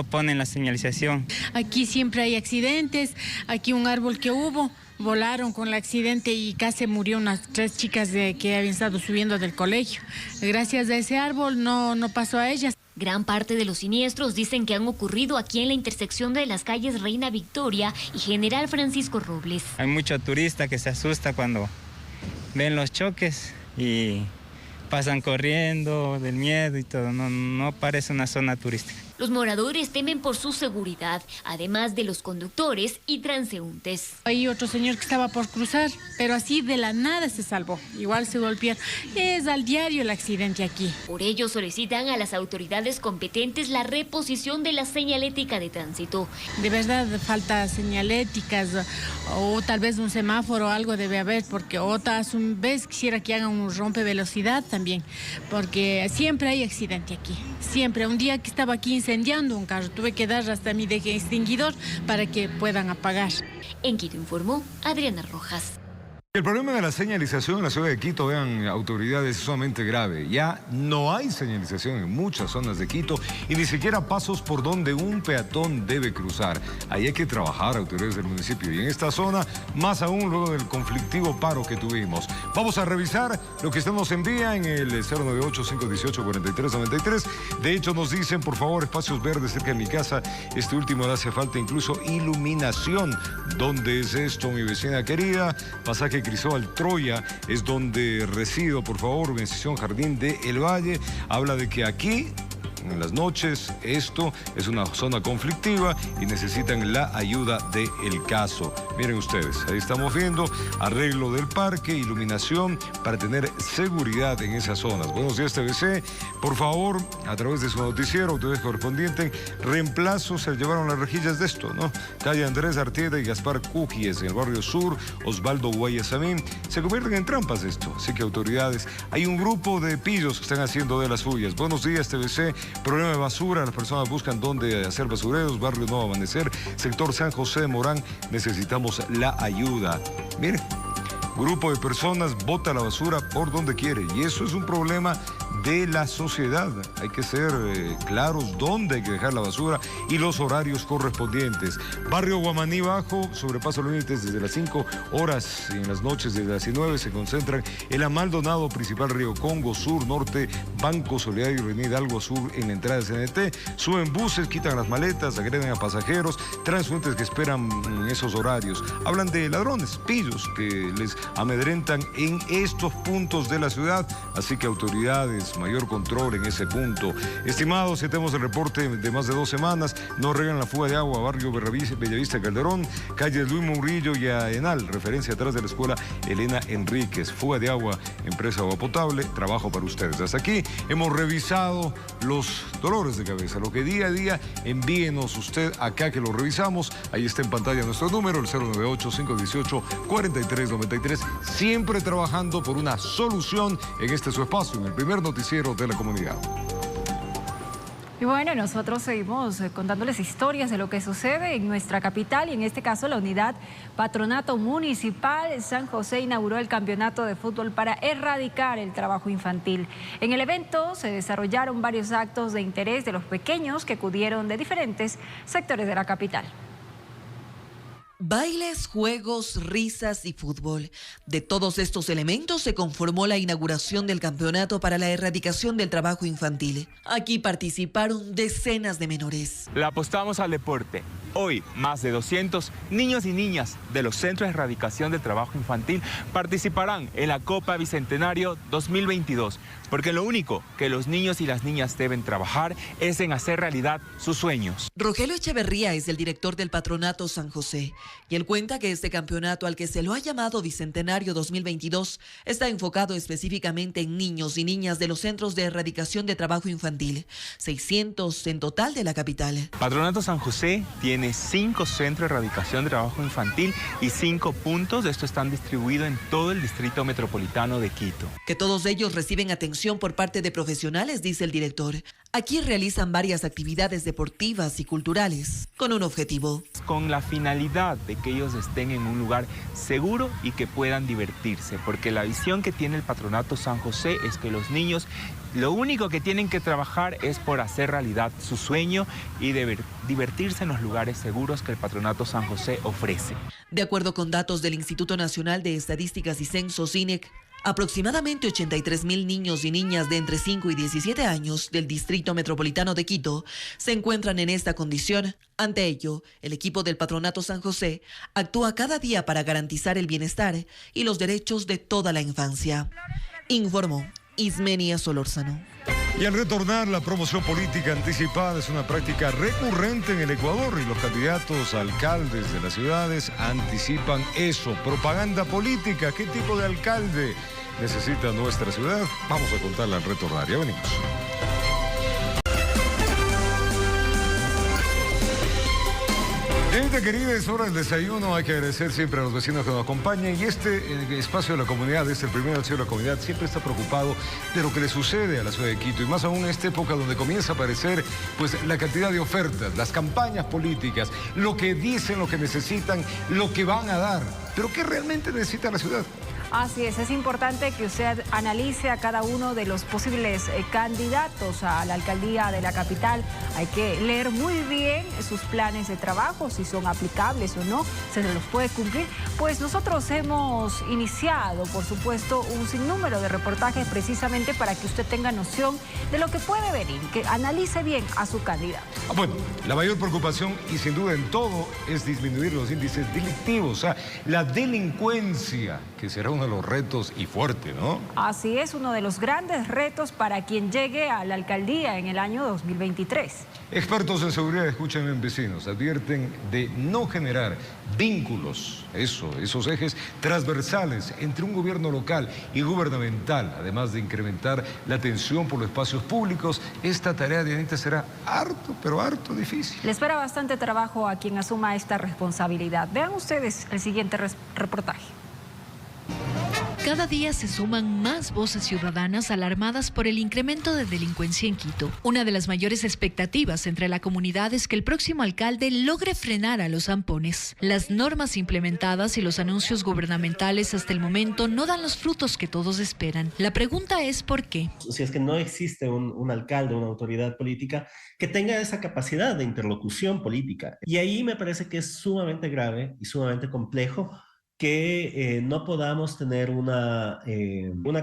ponen la señalización. Aquí siempre hay accidentes. Aquí un árbol que hubo, volaron con el accidente y casi murió unas 3 chicas que habían estado subiendo del colegio. Gracias a ese árbol no pasó a ellas. Gran parte de los siniestros dicen que han ocurrido aquí en la intersección de las calles Reina Victoria y General Francisco Robles. Hay mucho turista que se asusta cuando ven los choques y pasan corriendo del miedo y todo. No parece una zona turística. Los moradores temen por su seguridad, además de los conductores y transeúntes. Hay otro señor que estaba por cruzar, pero así de la nada se salvó. Igual se golpeó. Es al diario el accidente aquí. Por ello solicitan a las autoridades competentes la reposición de la señalética de tránsito. De verdad falta señaléticas o tal vez un semáforo, algo debe haber, porque otra vez quisiera que hagan un rompevelocidad también, porque siempre hay accidente aquí. Siempre. Un día que estaba aquí incendiando un carro, tuve que dar hasta mi deje extinguidor para que puedan apagar. En Quito informó Adriana Rojas. El problema de la señalización en la ciudad de Quito, vean, autoridades, es sumamente grave. Ya no hay señalización en muchas zonas de Quito y ni siquiera pasos por donde un peatón debe cruzar. Ahí hay que trabajar, autoridades del municipio. Y en esta zona, más aún luego del conflictivo paro que tuvimos. Vamos a revisar lo que usted nos envía en el 098-518-4393. De hecho, nos dicen, por favor, espacios verdes cerca de mi casa. Este último le hace falta incluso iluminación. ¿Dónde es esto, mi vecina querida? Pasaje Cristóbal Troya es donde resido, por favor, organización Jardín de El Valle. Habla de que aquí, en las noches, esto es una zona conflictiva y necesitan la ayuda del caso. Miren ustedes, ahí estamos viendo arreglo del parque, iluminación para tener seguridad en esas zonas. Buenos días, TVC. Por favor, a través de su noticiero, autoridades correspondientes, reemplazos, se llevaron las rejillas de esto, ¿no? Calle Andrés Artieda y Gaspar Cujíes, en el barrio sur, Osvaldo Guayasamín, se convierten en trampas esto. Así que autoridades, hay un grupo de pillos que están haciendo de las suyas. Buenos días, TVC. Problema de basura, las personas buscan dónde hacer basureros, barrio Nuevo Amanecer, sector San José de Morán, necesitamos la ayuda. Miren, grupo de personas bota la basura por donde quiere y eso es un problema de la sociedad. Hay que ser claros dónde hay que dejar la basura y los horarios correspondientes. Barrio Guamaní Bajo, sobrepaso límites desde las 5 horas y en las noches desde las 19 se concentran en la Maldonado, principal Río Congo, sur, norte, Banco Solidario y Avenida Hidalgo Sur en la entrada de CNT. Suben buses, quitan las maletas, agreden a pasajeros, transeúntes que esperan en esos horarios. Hablan de ladrones, pillos que les amedrentan en estos puntos de la ciudad, así que autoridades, mayor control en ese punto. Estimados, si tenemos el reporte de más de 2 semanas, no regan la fuga de agua, barrio Bellavista Calderón, calles Luis Murillo y Aenal, referencia atrás de la escuela Elena Enríquez. Fuga de agua, empresa Agua Potable, trabajo para ustedes. Hasta aquí hemos revisado los dolores de cabeza, lo que día a día envíenos usted acá que lo revisamos. Ahí está en pantalla nuestro número, el 098-518-4393, siempre trabajando por una solución en este su espacio, en el primer noticiero de la comunidad. Y bueno, nosotros seguimos contándoles historias de lo que sucede en nuestra capital y en este caso la unidad Patronato Municipal San José inauguró el campeonato de fútbol para erradicar el trabajo infantil. En el evento se desarrollaron varios actos de interés de los pequeños que acudieron de diferentes sectores de la capital. Bailes, juegos, risas y fútbol. De todos estos elementos se conformó la inauguración del campeonato para la erradicación del trabajo infantil. Aquí participaron decenas de menores. Le apostamos al deporte. Hoy, más de 200 niños y niñas de los Centros de Erradicación del Trabajo Infantil participarán en la Copa Bicentenario 2022, porque lo único que los niños y las niñas deben trabajar es en hacer realidad sus sueños. Rogelio Echeverría es el director del Patronato San José y él cuenta que este campeonato, al que se lo ha llamado Bicentenario 2022, está enfocado específicamente en niños y niñas de los Centros de Erradicación de Trabajo Infantil, 600 en total de la capital. Patronato San José tiene 5 centros de erradicación de trabajo infantil y 5 puntos. De estos están distribuidos en todo el distrito metropolitano de Quito. Que todos ellos reciben atención por parte de profesionales, dice el director. Aquí realizan varias actividades deportivas y culturales con un objetivo. Con la finalidad de que ellos estén en un lugar seguro y que puedan divertirse, porque la visión que tiene el Patronato San José es que los niños lo único que tienen que trabajar es por hacer realidad su sueño y divertirse en los lugares seguros que el Patronato San José ofrece. De acuerdo con datos del Instituto Nacional de Estadísticas y Censos, INEC, aproximadamente 83.000 niños y niñas de entre 5 y 17 años del Distrito Metropolitano de Quito se encuentran en esta condición. Ante ello, el equipo del Patronato San José actúa cada día para garantizar el bienestar y los derechos de toda la infancia. Informó Ismenia Solórzano. Y al retornar, la promoción política anticipada es una práctica recurrente en el Ecuador y los candidatos a alcaldes de las ciudades anticipan eso, propaganda política. ¿Qué tipo de alcalde necesita nuestra ciudad? Vamos a contarla al retornar, ya venimos. Gente querida, es hora del desayuno. Hay que agradecer siempre a los vecinos que nos acompañan. Y este espacio de la comunidad, el primero del cielo de la comunidad, siempre está preocupado de lo que le sucede a la ciudad de Quito. Y más aún en esta época donde comienza a aparecer pues, la cantidad de ofertas, las campañas políticas, lo que dicen, lo que necesitan, lo que van a dar. Pero ¿qué realmente necesita la ciudad? Así es importante que usted analice a cada uno de los posibles candidatos a la alcaldía de la capital. Hay que leer muy bien sus planes de trabajo, si son aplicables o no, se los puede cumplir. Pues nosotros hemos iniciado, por supuesto, un sinnúmero de reportajes precisamente para que usted tenga noción de lo que puede venir, que analice bien a su candidato. Bueno, la mayor preocupación y sin duda en todo es disminuir los índices delictivos, o sea, la delincuencia, que será uno de los retos y fuerte, ¿no? Así es, uno de los grandes retos para quien llegue a la alcaldía en el año 2023. Expertos en seguridad, escúchenme, vecinos, advierten de no generar vínculos, esos ejes transversales entre un gobierno local y gubernamental, además de incrementar la atención por los espacios públicos. Esta tarea, Dianita, será harto, pero harto difícil. Le espera bastante trabajo a quien asuma esta responsabilidad. Vean ustedes el siguiente reportaje. Cada día se suman más voces ciudadanas alarmadas por el incremento de delincuencia en Quito. Una de las mayores expectativas entre la comunidad es que el próximo alcalde logre frenar a los zampones. Las normas implementadas y los anuncios gubernamentales hasta el momento no dan los frutos que todos esperan. La pregunta es ¿por qué? Si es que no existe un alcalde, una autoridad política que tenga esa capacidad de interlocución política. Y ahí me parece que es sumamente grave y sumamente complejo que no podamos tener una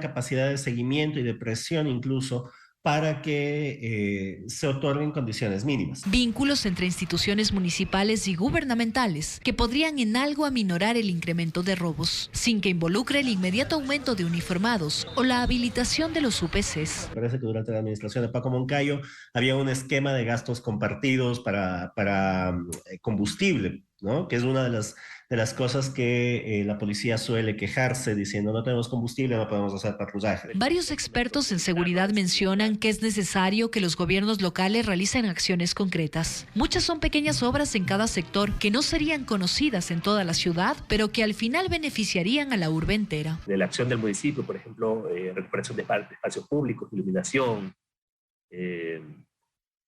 capacidad de seguimiento y de presión incluso para que se otorguen condiciones mínimas. Vínculos entre instituciones municipales y gubernamentales que podrían en algo aminorar el incremento de robos, sin que involucre el inmediato aumento de uniformados o la habilitación de los UPCs. Parece que durante la administración de Paco Moncayo había un esquema de gastos compartidos para combustible, ¿no? Que es una de las cosas que la policía suele quejarse diciendo no tenemos combustible, no podemos hacer patrullaje. Varios expertos en seguridad mencionan que es necesario que los gobiernos locales realicen acciones concretas. Muchas son pequeñas obras en cada sector que no serían conocidas en toda la ciudad, pero que al final beneficiarían a la urbe entera. De la acción del municipio, por ejemplo, recuperación de espacios públicos, iluminación,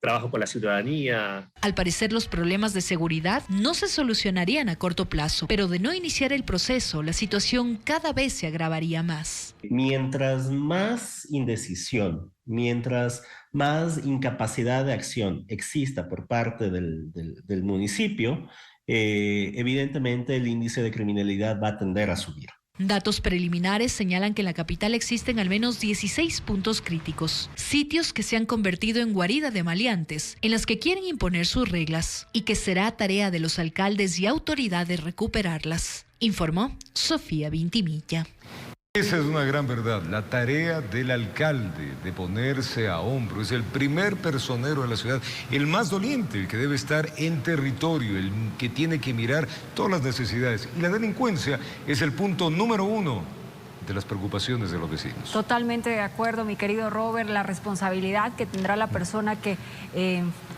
trabajo con la ciudadanía. Al parecer, los problemas de seguridad no se solucionarían a corto plazo, pero de no iniciar el proceso, la situación cada vez se agravaría más. Mientras más indecisión, mientras más incapacidad de acción exista por parte del municipio, evidentemente el índice de criminalidad va a tender a subir. Datos preliminares señalan que en la capital existen al menos 16 puntos críticos, sitios que se han convertido en guarida de maleantes, en las que quieren imponer sus reglas y que será tarea de los alcaldes y autoridades recuperarlas, informó Sofía Vintimilla. Esa es una gran verdad, la tarea del alcalde de ponerse a hombro. Es el primer personero de la ciudad, el más doliente, el que debe estar en territorio, el que tiene que mirar todas las necesidades. Y la delincuencia es el punto número 1 de las preocupaciones de los vecinos. Totalmente de acuerdo, mi querido Robert, la responsabilidad que tendrá la persona que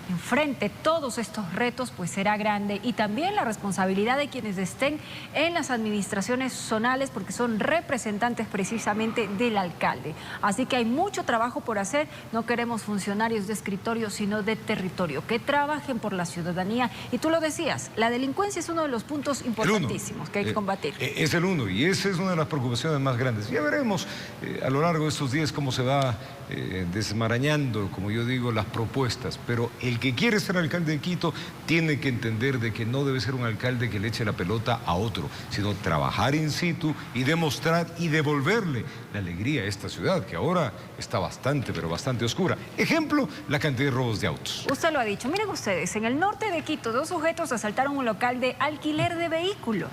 enfrente todos estos retos pues será grande, y también la responsabilidad de quienes estén en las administraciones zonales, porque son representantes precisamente del alcalde. Así que hay mucho trabajo por hacer. No queremos funcionarios de escritorio, sino de territorio, que trabajen por la ciudadanía. Y tú lo decías, la delincuencia es uno de los puntos importantísimos que hay que combatir. Es el uno, y esa es una de las preocupaciones más grandes. Ya veremos a lo largo de estos días cómo se va desmarañando, como yo digo, las propuestas, pero el que quiere ser alcalde de Quito tiene que entender de que no debe ser un alcalde que le eche la pelota a otro, sino trabajar in situ y demostrar y devolverle la alegría a esta ciudad, que ahora está bastante, pero bastante oscura. Ejemplo, la cantidad de robos de autos. Usted lo ha dicho. Miren ustedes, en el norte de Quito, 2 sujetos asaltaron un local de alquiler de vehículos.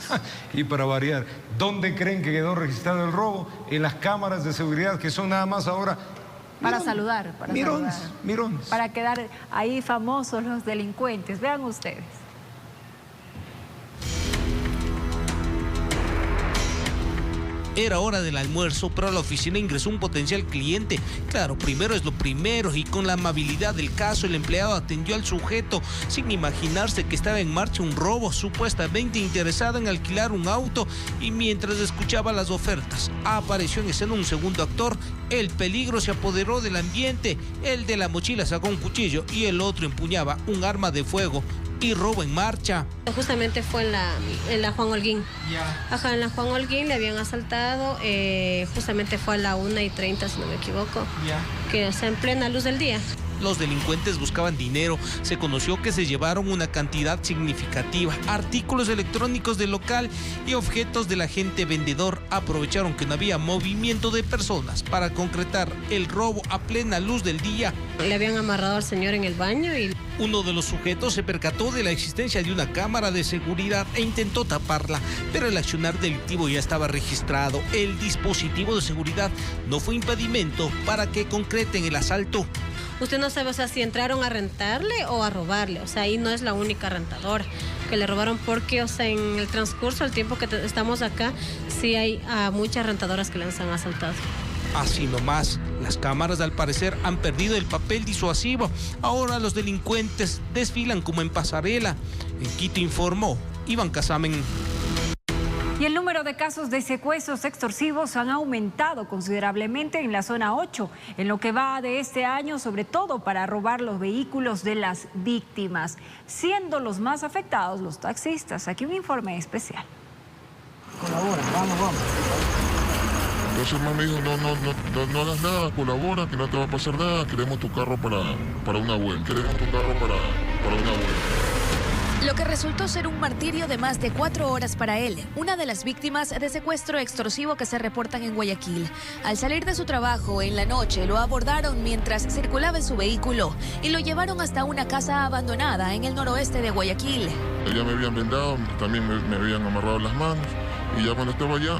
Y para variar, ¿dónde creen que quedó registrado el robo? En las cámaras de seguridad, que son nada más ahora... Para saludar, mirones. Para quedar ahí famosos los delincuentes. Vean ustedes. Era hora del almuerzo, pero a la oficina ingresó un potencial cliente. Claro, primero es lo primero, y con la amabilidad del caso, el empleado atendió al sujeto sin imaginarse que estaba en marcha un robo, supuestamente interesado en alquilar un auto, y mientras escuchaba las ofertas, apareció en escena un segundo actor. El peligro se apoderó del ambiente. El de la mochila sacó un cuchillo y el otro empuñaba un arma de fuego. Y robo en marcha. Justamente fue en la Juan Holguín. Ajá, en la Juan Holguín le habían asaltado, justamente fue a la 1:30, si no me equivoco, que es en plena luz del día. Los delincuentes buscaban dinero. Se conoció que se llevaron una cantidad significativa, artículos electrónicos del local y objetos del agente vendedor. Aprovecharon que no había movimiento de personas para concretar el robo a plena luz del día. Le habían amarrado al señor en el baño y... Uno de los sujetos se percató de la existencia de una cámara de seguridad e intentó taparla, pero el accionar delictivo ya estaba registrado. El dispositivo de seguridad no fue impedimento para que concreten el asalto. Usted no sabe, o sea, si entraron a rentarle o a robarle. O sea, ahí no es la única rentadora que le robaron, porque, o sea, en el transcurso del tiempo que estamos acá, sí hay muchas rentadoras que les han asaltado. Así nomás, las cámaras al parecer han perdido el papel disuasivo. Ahora los delincuentes desfilan como en pasarela. En Quito informó Iván Casamen. Y el número de casos de secuestros extorsivos han aumentado considerablemente en la zona 8, en lo que va de este año, sobre todo para robar los vehículos de las víctimas, siendo los más afectados los taxistas. Aquí un informe especial. Colabora, vamos. Entonces mamá me dijo, no hagas nada, colabora, que no te va a pasar nada, queremos tu carro para una abuela, Lo que resultó ser un martirio de más de 4 horas para él, una de las víctimas de secuestro extorsivo que se reportan en Guayaquil. Al salir de su trabajo en la noche, lo abordaron mientras circulaba en su vehículo y lo llevaron hasta una casa abandonada en el noroeste de Guayaquil. Ya me habían vendado, también me habían amarrado las manos, y ya cuando estaba allá,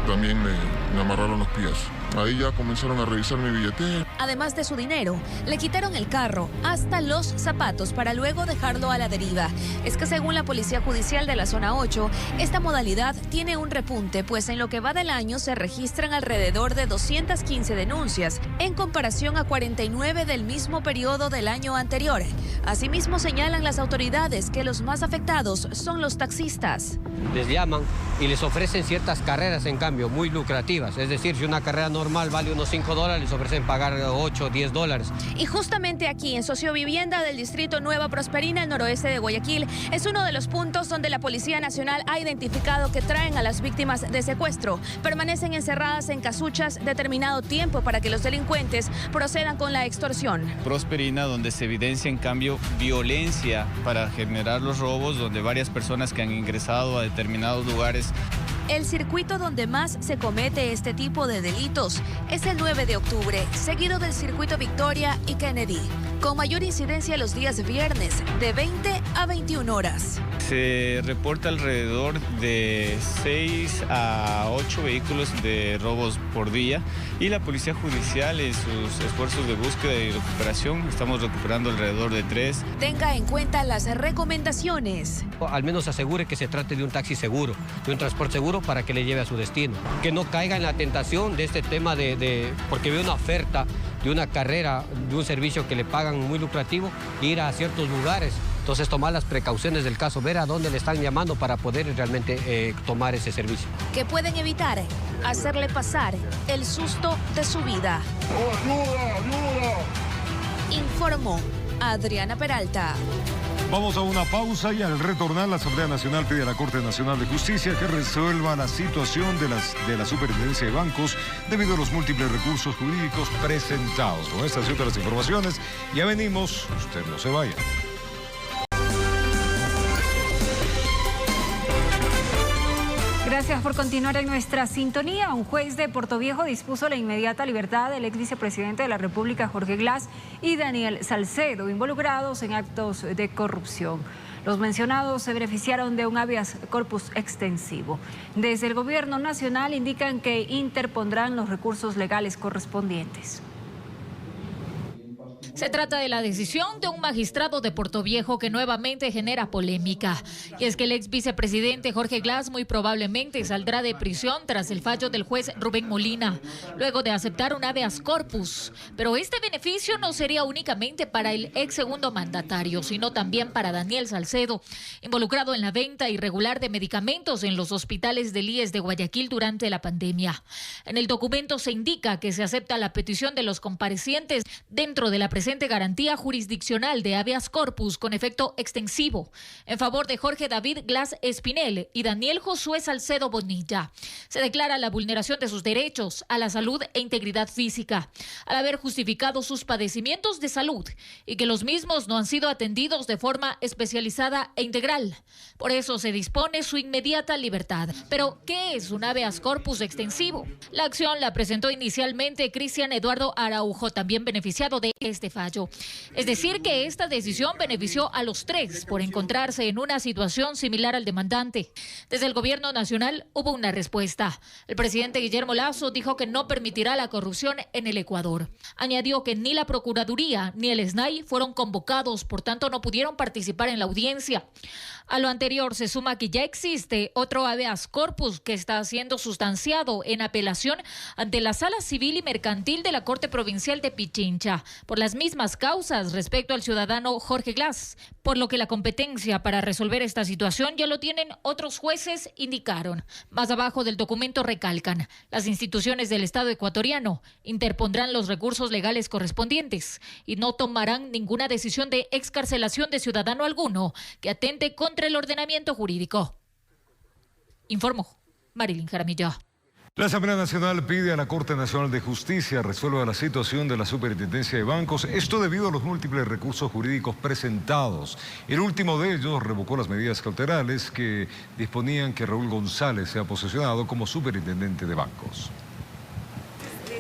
también me amarraron los pies. Ahí ya comenzaron a revisar mi billetera. Además de su dinero, le quitaron el carro, hasta los zapatos, para luego dejarlo a la deriva. Es que según la Policía Judicial de la Zona 8, esta modalidad tiene un repunte, pues en lo que va del año se registran alrededor de 215 denuncias, en comparación a 49 del mismo periodo del año anterior. Asimismo, señalan las autoridades que los más afectados son los taxistas. Les llaman y les ofrecen ciertas carreras, en cambio, muy lucrativas. lucrativas. Es decir, si una carrera normal vale unos $5, les ofrecen pagar 8 o $10. Y justamente aquí, en Sociovivienda del distrito Nueva Prosperina, el noroeste de Guayaquil, es uno de los puntos donde la Policía Nacional ha identificado que traen a las víctimas de secuestro. Permanecen encerradas en casuchas determinado tiempo para que los delincuentes procedan con la extorsión. Prosperina, donde se evidencia en cambio violencia para generar los robos, donde varias personas que han ingresado a determinados lugares. El circuito donde más se comete este tipo de delitos es el 9 de octubre, seguido del circuito Victoria y Kennedy, con mayor incidencia los días viernes, de 20 a 21 horas. Se reporta alrededor de 6 a 8 vehículos de robos por día y la Policía Judicial en sus esfuerzos de búsqueda y recuperación estamos recuperando alrededor de 3. Tenga en cuenta las recomendaciones. Al menos asegure que se trate de un taxi seguro, de un transporte seguro para que le lleve a su destino. Que no caiga en la tentación de este tema porque ve una oferta de una carrera, de un servicio que le pagan muy lucrativo, ir a ciertos lugares. Entonces tomar las precauciones del caso, ver a dónde le están llamando para poder realmente tomar ese servicio. Que pueden evitar hacerle pasar el susto de su vida. ¡Ayuda, ayuda! Informó Adriana Peralta. Vamos a una pausa y al retornar la Asamblea Nacional pide a la Corte Nacional de Justicia que resuelva la situación de la Superintendencia de Bancos debido a los múltiples recursos jurídicos presentados. Con estas y otras informaciones ya venimos, usted no se vaya. Gracias por continuar en nuestra sintonía. Un juez de Portoviejo dispuso la inmediata libertad del ex vicepresidente de la República, Jorge Glass, y Daniel Salcedo, involucrados en actos de corrupción. Los mencionados se beneficiaron de un habeas corpus extensivo. Desde el Gobierno Nacional indican que interpondrán los recursos legales correspondientes. Se trata de la decisión de un magistrado de Portoviejo que nuevamente genera polémica. Y es que el ex vicepresidente Jorge Glass muy probablemente saldrá de prisión tras el fallo del juez Rubén Molina, luego de aceptar un habeas corpus. Pero este beneficio no sería únicamente para el ex segundo mandatario, sino también para Daniel Salcedo, involucrado en la venta irregular de medicamentos en los hospitales del IES de Guayaquil durante la pandemia. En el documento se indica que se acepta la petición de los comparecientes dentro de la presente garantía jurisdiccional de habeas corpus con efecto extensivo en favor de Jorge David Glass Espinel y Daniel Josué Salcedo Bonilla. Se declara la vulneración de sus derechos a la salud e integridad física al haber justificado sus padecimientos de salud y que los mismos no han sido atendidos de forma especializada e integral. Por eso se dispone su inmediata libertad. Pero, ¿qué es un habeas corpus extensivo? La acción la presentó inicialmente Cristian Eduardo Araujo, también beneficiado de este fallo. Es decir, que esta decisión benefició a los tres por encontrarse en una situación similar al demandante. Desde el Gobierno Nacional hubo una respuesta. El presidente Guillermo Lasso dijo que no permitirá la corrupción en el Ecuador. Añadió que ni la Procuraduría ni el SNAI fueron convocados, por tanto no pudieron participar en la audiencia. A lo anterior se suma que ya existe otro habeas corpus que está siendo sustanciado en apelación ante la Sala Civil y Mercantil de la Corte Provincial de Pichincha por las mismas causas respecto al ciudadano Jorge Glass, por lo que la competencia para resolver esta situación ya lo tienen otros jueces, indicaron. Más abajo del documento recalcan, las instituciones del Estado ecuatoriano interpondrán los recursos legales correspondientes y no tomarán ninguna decisión de excarcelación de ciudadano alguno que atente contra el ordenamiento jurídico. Informó Marilyn Jaramillo. La Asamblea Nacional pide a la Corte Nacional de Justicia resuelva la situación de la Superintendencia de Bancos, esto debido a los múltiples recursos jurídicos presentados. El último de ellos revocó las medidas cautelares que disponían que Raúl González sea posesionado como superintendente de bancos.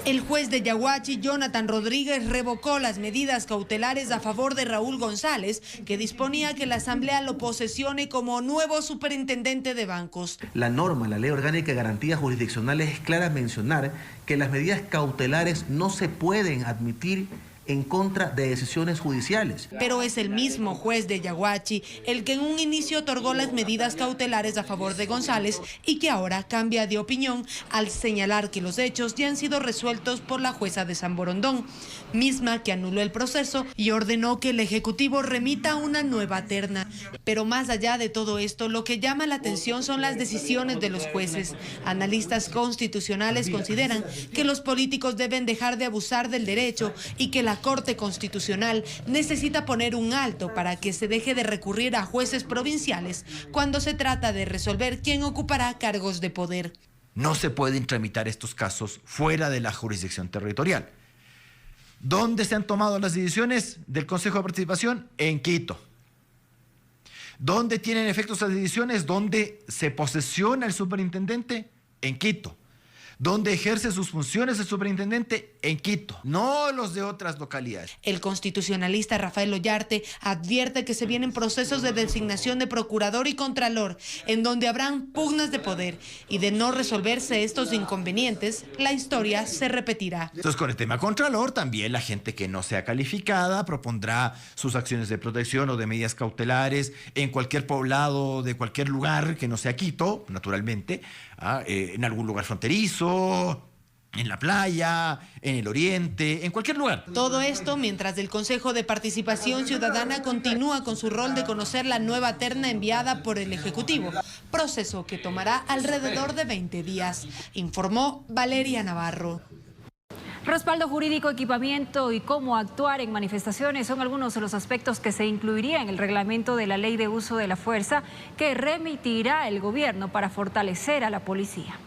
El juez de Yaguachi, Jonathan Rodríguez, revocó las medidas cautelares a favor de Raúl González, que disponía que la Asamblea lo posesione como nuevo superintendente de bancos. La norma, la Ley Orgánica de Garantías Jurisdiccionales, es clara en mencionar que las medidas cautelares no se pueden admitir en contra de decisiones judiciales. Pero es el mismo juez de Yaguachi el que en un inicio otorgó las medidas cautelares a favor de González y que ahora cambia de opinión al señalar que los hechos ya han sido resueltos por la jueza de San Borondón, misma que anuló el proceso y ordenó que el Ejecutivo remita una nueva terna. Pero más allá de todo esto, lo que llama la atención son las decisiones de los jueces. Analistas constitucionales consideran que los políticos deben dejar de abusar del derecho y que la Corte Constitucional necesita poner un alto para que se deje de recurrir a jueces provinciales cuando se trata de resolver quién ocupará cargos de poder. No se pueden tramitar estos casos fuera de la jurisdicción territorial. ¿Dónde se han tomado las decisiones del Consejo de Participación? En Quito. ¿Dónde tienen efectos las decisiones? ¿Dónde se posesiona el superintendente? En Quito. ¿Dónde ejerce sus funciones el superintendente? En Quito, no los de otras localidades. El constitucionalista Rafael Ollarte advierte que se vienen procesos de designación de procurador y contralor, en donde habrán pugnas de poder, y de no resolverse estos inconvenientes, la historia se repetirá. Entonces, con el tema contralor, también la gente que no sea calificada propondrá sus acciones de protección o de medidas cautelares en cualquier poblado de cualquier lugar que no sea Quito, naturalmente, en algún lugar fronterizo, en la playa, en el oriente, en cualquier lugar. Todo esto mientras el Consejo de Participación Ciudadana continúa con su rol de conocer la nueva terna enviada por el Ejecutivo, proceso que tomará alrededor de 20 días, informó Valeria Navarro. Respaldo jurídico, equipamiento y cómo actuar en manifestaciones son algunos de los aspectos que se incluiría en el reglamento de la Ley de Uso de la Fuerza que remitirá el gobierno para fortalecer a la policía.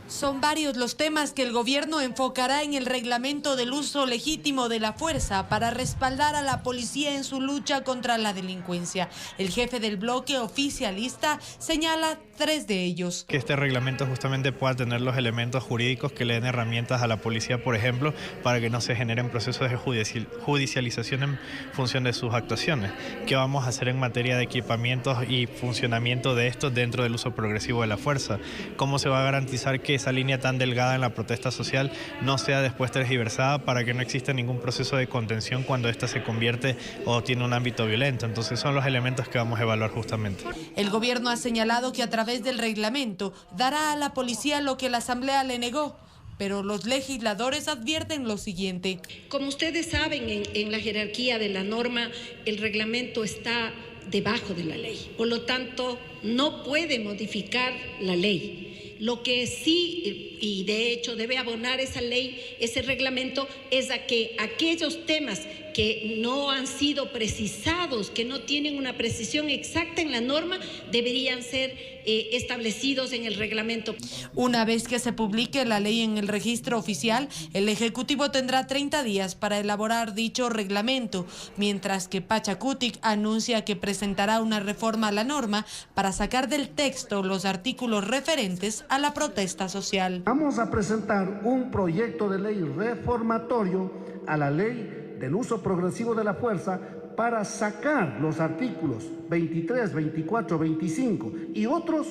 Son varios los temas que el gobierno enfocará en el reglamento del uso legítimo de la fuerza para respaldar a la policía en su lucha contra la delincuencia. El jefe del bloque oficialista señala 3 de ellos. Que este reglamento justamente pueda tener los elementos jurídicos que le den herramientas a la policía, por ejemplo, para que no se generen procesos de judicialización en función de sus actuaciones. ¿Qué vamos a hacer en materia de equipamientos y funcionamiento de estos dentro del uso progresivo de la fuerza? ¿Cómo se va a garantizar que esa línea tan delgada en la protesta social no sea después tergiversada para que no exista ningún proceso de contención cuando ésta se convierte o tiene un ámbito violento? Entonces son los elementos que vamos a evaluar justamente. El gobierno ha señalado que a través del reglamento dará a la policía lo que la Asamblea le negó, pero los legisladores advierten lo siguiente. Como ustedes saben, en la jerarquía de la norma, el reglamento está debajo de la ley. Por lo tanto, no puede modificar la ley. Lo que sí, y de hecho debe abonar esa ley, ese reglamento, es a que aquellos temas que no han sido precisados, que no tienen una precisión exacta en la norma, deberían ser establecidos en el reglamento. Una vez que se publique la ley en el registro oficial, el Ejecutivo tendrá 30 días para elaborar dicho reglamento, mientras que Pachacutic anuncia que presentará una reforma a la norma para sacar del texto los artículos referentes a la protesta social. Vamos a presentar un proyecto de ley reformatorio a la ley del uso progresivo de la fuerza para sacar los artículos 23, 24, 25 y otros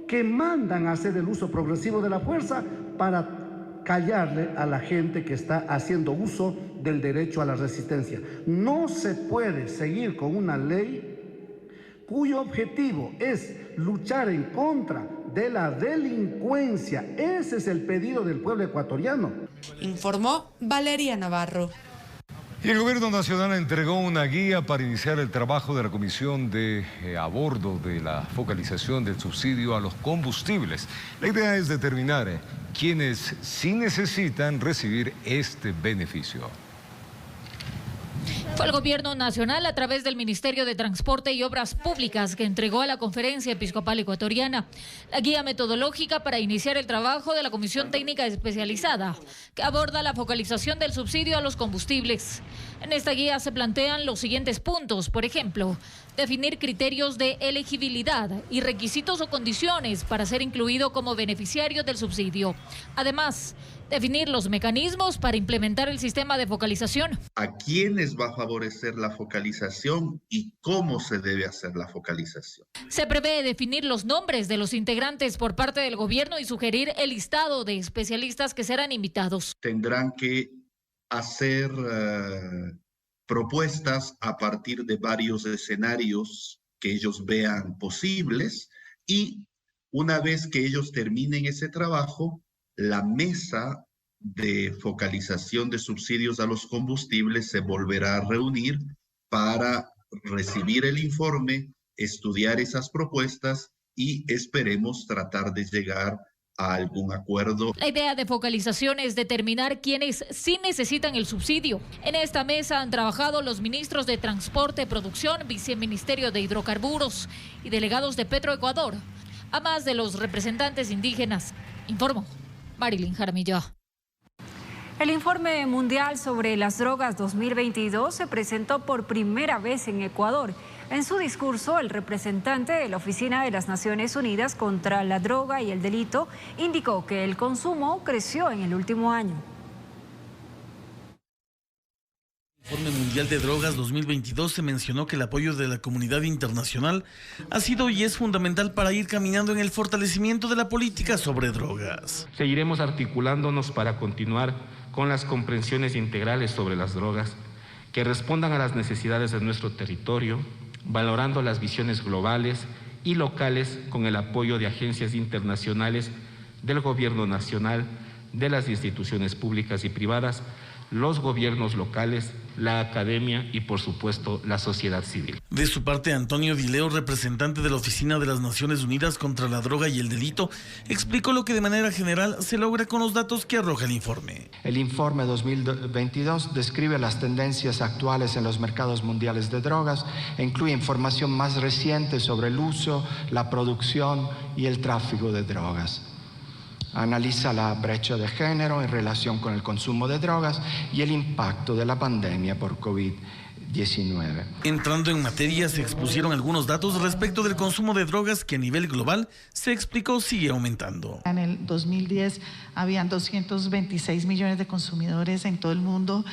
que mandan a hacer el uso progresivo de la fuerza para callarle a la gente que está haciendo uso del derecho a la resistencia. No se puede seguir con una ley cuyo objetivo es luchar en contra de la delincuencia. Ese es el pedido del pueblo ecuatoriano. Informó Valeria Navarro. Y el Gobierno Nacional entregó una guía para iniciar el trabajo de la Comisión de Abordo de la focalización del subsidio a los combustibles. La idea es determinar quiénes sí necesitan recibir este beneficio. Fue el Gobierno Nacional a través del Ministerio de Transporte y Obras Públicas que entregó a la Conferencia Episcopal Ecuatoriana la guía metodológica para iniciar el trabajo de la Comisión Técnica Especializada que aborda la focalización del subsidio a los combustibles. En esta guía se plantean los siguientes puntos, por ejemplo, definir criterios de elegibilidad y requisitos o condiciones para ser incluido como beneficiario del subsidio. Además, definir los mecanismos para implementar el sistema de focalización. ¿A quiénes va a favorecer la focalización y cómo se debe hacer la focalización? Se prevé definir los nombres de los integrantes por parte del gobierno y sugerir el listado de especialistas que serán invitados. Tendrán que hacer propuestas a partir de varios escenarios que ellos vean posibles, y una vez que ellos terminen ese trabajo, la mesa de focalización de subsidios a los combustibles se volverá a reunir para recibir el informe, estudiar esas propuestas y esperemos tratar de llegar a algún acuerdo. La idea de focalización es determinar quiénes sí necesitan el subsidio. En esta mesa han trabajado los ministros de Transporte, Producción, Viceministerio de Hidrocarburos y delegados de Petroecuador, además de los representantes indígenas. Informó Marilyn Jaramillo. El informe mundial sobre las drogas 2022 se presentó por primera vez en Ecuador. En su discurso, el representante de la Oficina de las Naciones Unidas contra la Droga y el Delito indicó que el consumo creció en el último año. En el Informe Mundial de Drogas 2022 se mencionó que el apoyo de la comunidad internacional ha sido y es fundamental para ir caminando en el fortalecimiento de la política sobre drogas. Seguiremos articulándonos para continuar con las comprensiones integrales sobre las drogas que respondan a las necesidades de nuestro territorio, valorando las visiones globales y locales con el apoyo de agencias internacionales, del gobierno nacional, de las instituciones públicas y privadas, los gobiernos locales, la academia y, por supuesto, la sociedad civil. De su parte, Antonio Dileo, representante de la Oficina de las Naciones Unidas contra la Droga y el Delito, explicó lo que de manera general se logra con los datos que arroja el informe. El informe 2022 describe las tendencias actuales en los mercados mundiales de drogas e incluye información más reciente sobre el uso, la producción y el tráfico de drogas. Analiza la brecha de género en relación con el consumo de drogas y el impacto de la pandemia por COVID-19. Entrando en materia, se expusieron algunos datos respecto del consumo de drogas que a nivel global se explicó sigue aumentando. En el 2010 habían 226 millones de consumidores en todo el mundo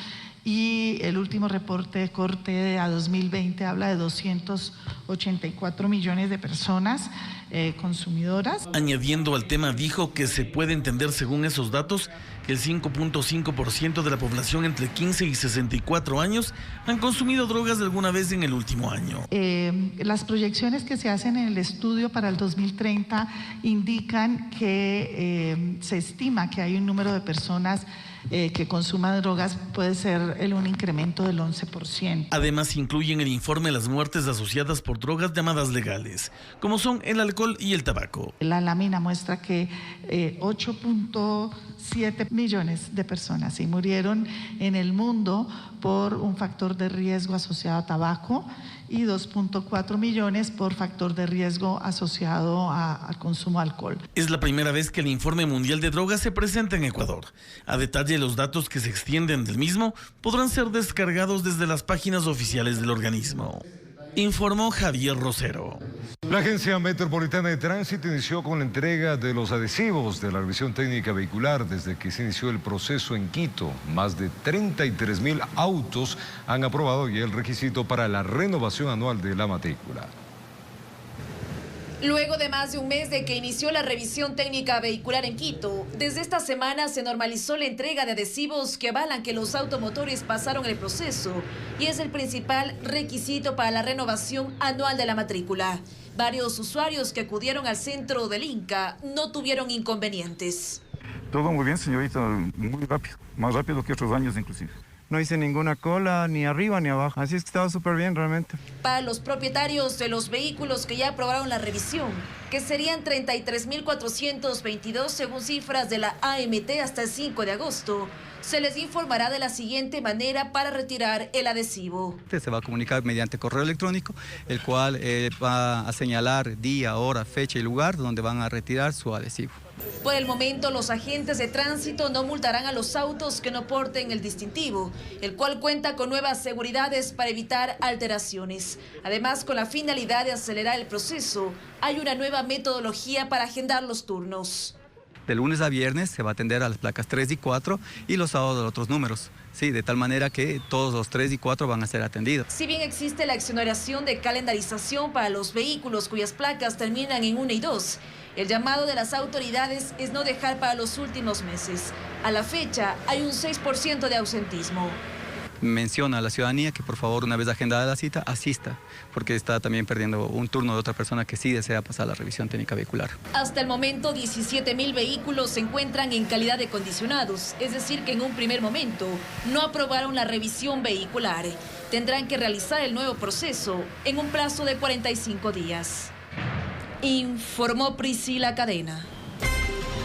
y el último reporte corte a 2020 habla de 284 millones de personas consumidoras. Añadiendo al tema, dijo que se puede entender según esos datos que el 5.5% de la población entre 15 y 64 años han consumido drogas alguna vez en el último año. Las proyecciones que se hacen en el estudio para el 2030 indican que se estima que hay un número de personas que consuman drogas puede ser un incremento del 11%. Además, incluye en el informe las muertes asociadas por drogas llamadas legales, como son el alcohol y el tabaco. La lámina muestra que 8.7 millones de personas murieron en el mundo por un factor de riesgo asociado a tabaco y 2.4 millones por factor de riesgo asociado al consumo de alcohol. Es la primera vez que el informe mundial de drogas se presenta en Ecuador. A detalle, los datos que se extienden del mismo podrán ser descargados desde las páginas oficiales del organismo. Informó Javier Rosero. La Agencia Metropolitana de Tránsito inició con la entrega de los adhesivos de la revisión técnica vehicular desde que se inició el proceso en Quito. Más de 33.000 autos han aprobado ya el requisito para la renovación anual de la matrícula. Luego de más de un mes de que inició la revisión técnica vehicular en Quito, desde esta semana se normalizó la entrega de adhesivos que avalan que los automotores pasaron el proceso y es el principal requisito para la renovación anual de la matrícula. Varios usuarios que acudieron al centro del Inca no tuvieron inconvenientes. Todo muy bien, señorita, muy rápido, más rápido que otros años inclusive. No hice ninguna cola, ni arriba ni abajo, así es que estaba súper bien realmente. Para los propietarios de los vehículos que ya aprobaron la revisión, que serían 33.422 según cifras de la AMT hasta el 5 de agosto, se les informará de la siguiente manera para retirar el adhesivo. Se va a comunicar mediante correo electrónico, el cual va a señalar día, hora, fecha y lugar donde van a retirar su adhesivo. Por el momento, los agentes de tránsito no multarán a los autos que no porten el distintivo, el cual cuenta con nuevas seguridades para evitar alteraciones. Además, con la finalidad de acelerar el proceso, hay una nueva metodología para agendar los turnos. De lunes a viernes se va a atender a las placas 3 y 4 y los sábados a otros números. Sí, de tal manera que todos los 3 y 4 van a ser atendidos. Si bien existe la exoneración de calendarización para los vehículos cuyas placas terminan en 1 y 2, El llamado de las autoridades es no dejar para los últimos meses. A la fecha hay un 6% de ausentismo. Menciona a la ciudadanía que por favor, una vez agendada la cita, asista, porque está también perdiendo un turno de otra persona que sí desea pasar la revisión técnica vehicular. Hasta el momento, 17.000 vehículos se encuentran en calidad de condicionados, es decir, que en un primer momento no aprobaron la revisión vehicular. Tendrán que realizar el nuevo proceso en un plazo de 45 días. Informó Priscila Cadena.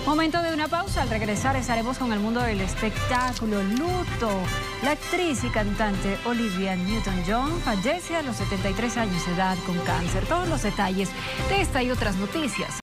Momento de una pausa. Al regresar estaremos con el mundo del espectáculo. Luto. La actriz y cantante Olivia Newton-John fallece a los 73 años de edad con cáncer. Todos los detalles de esta y otras noticias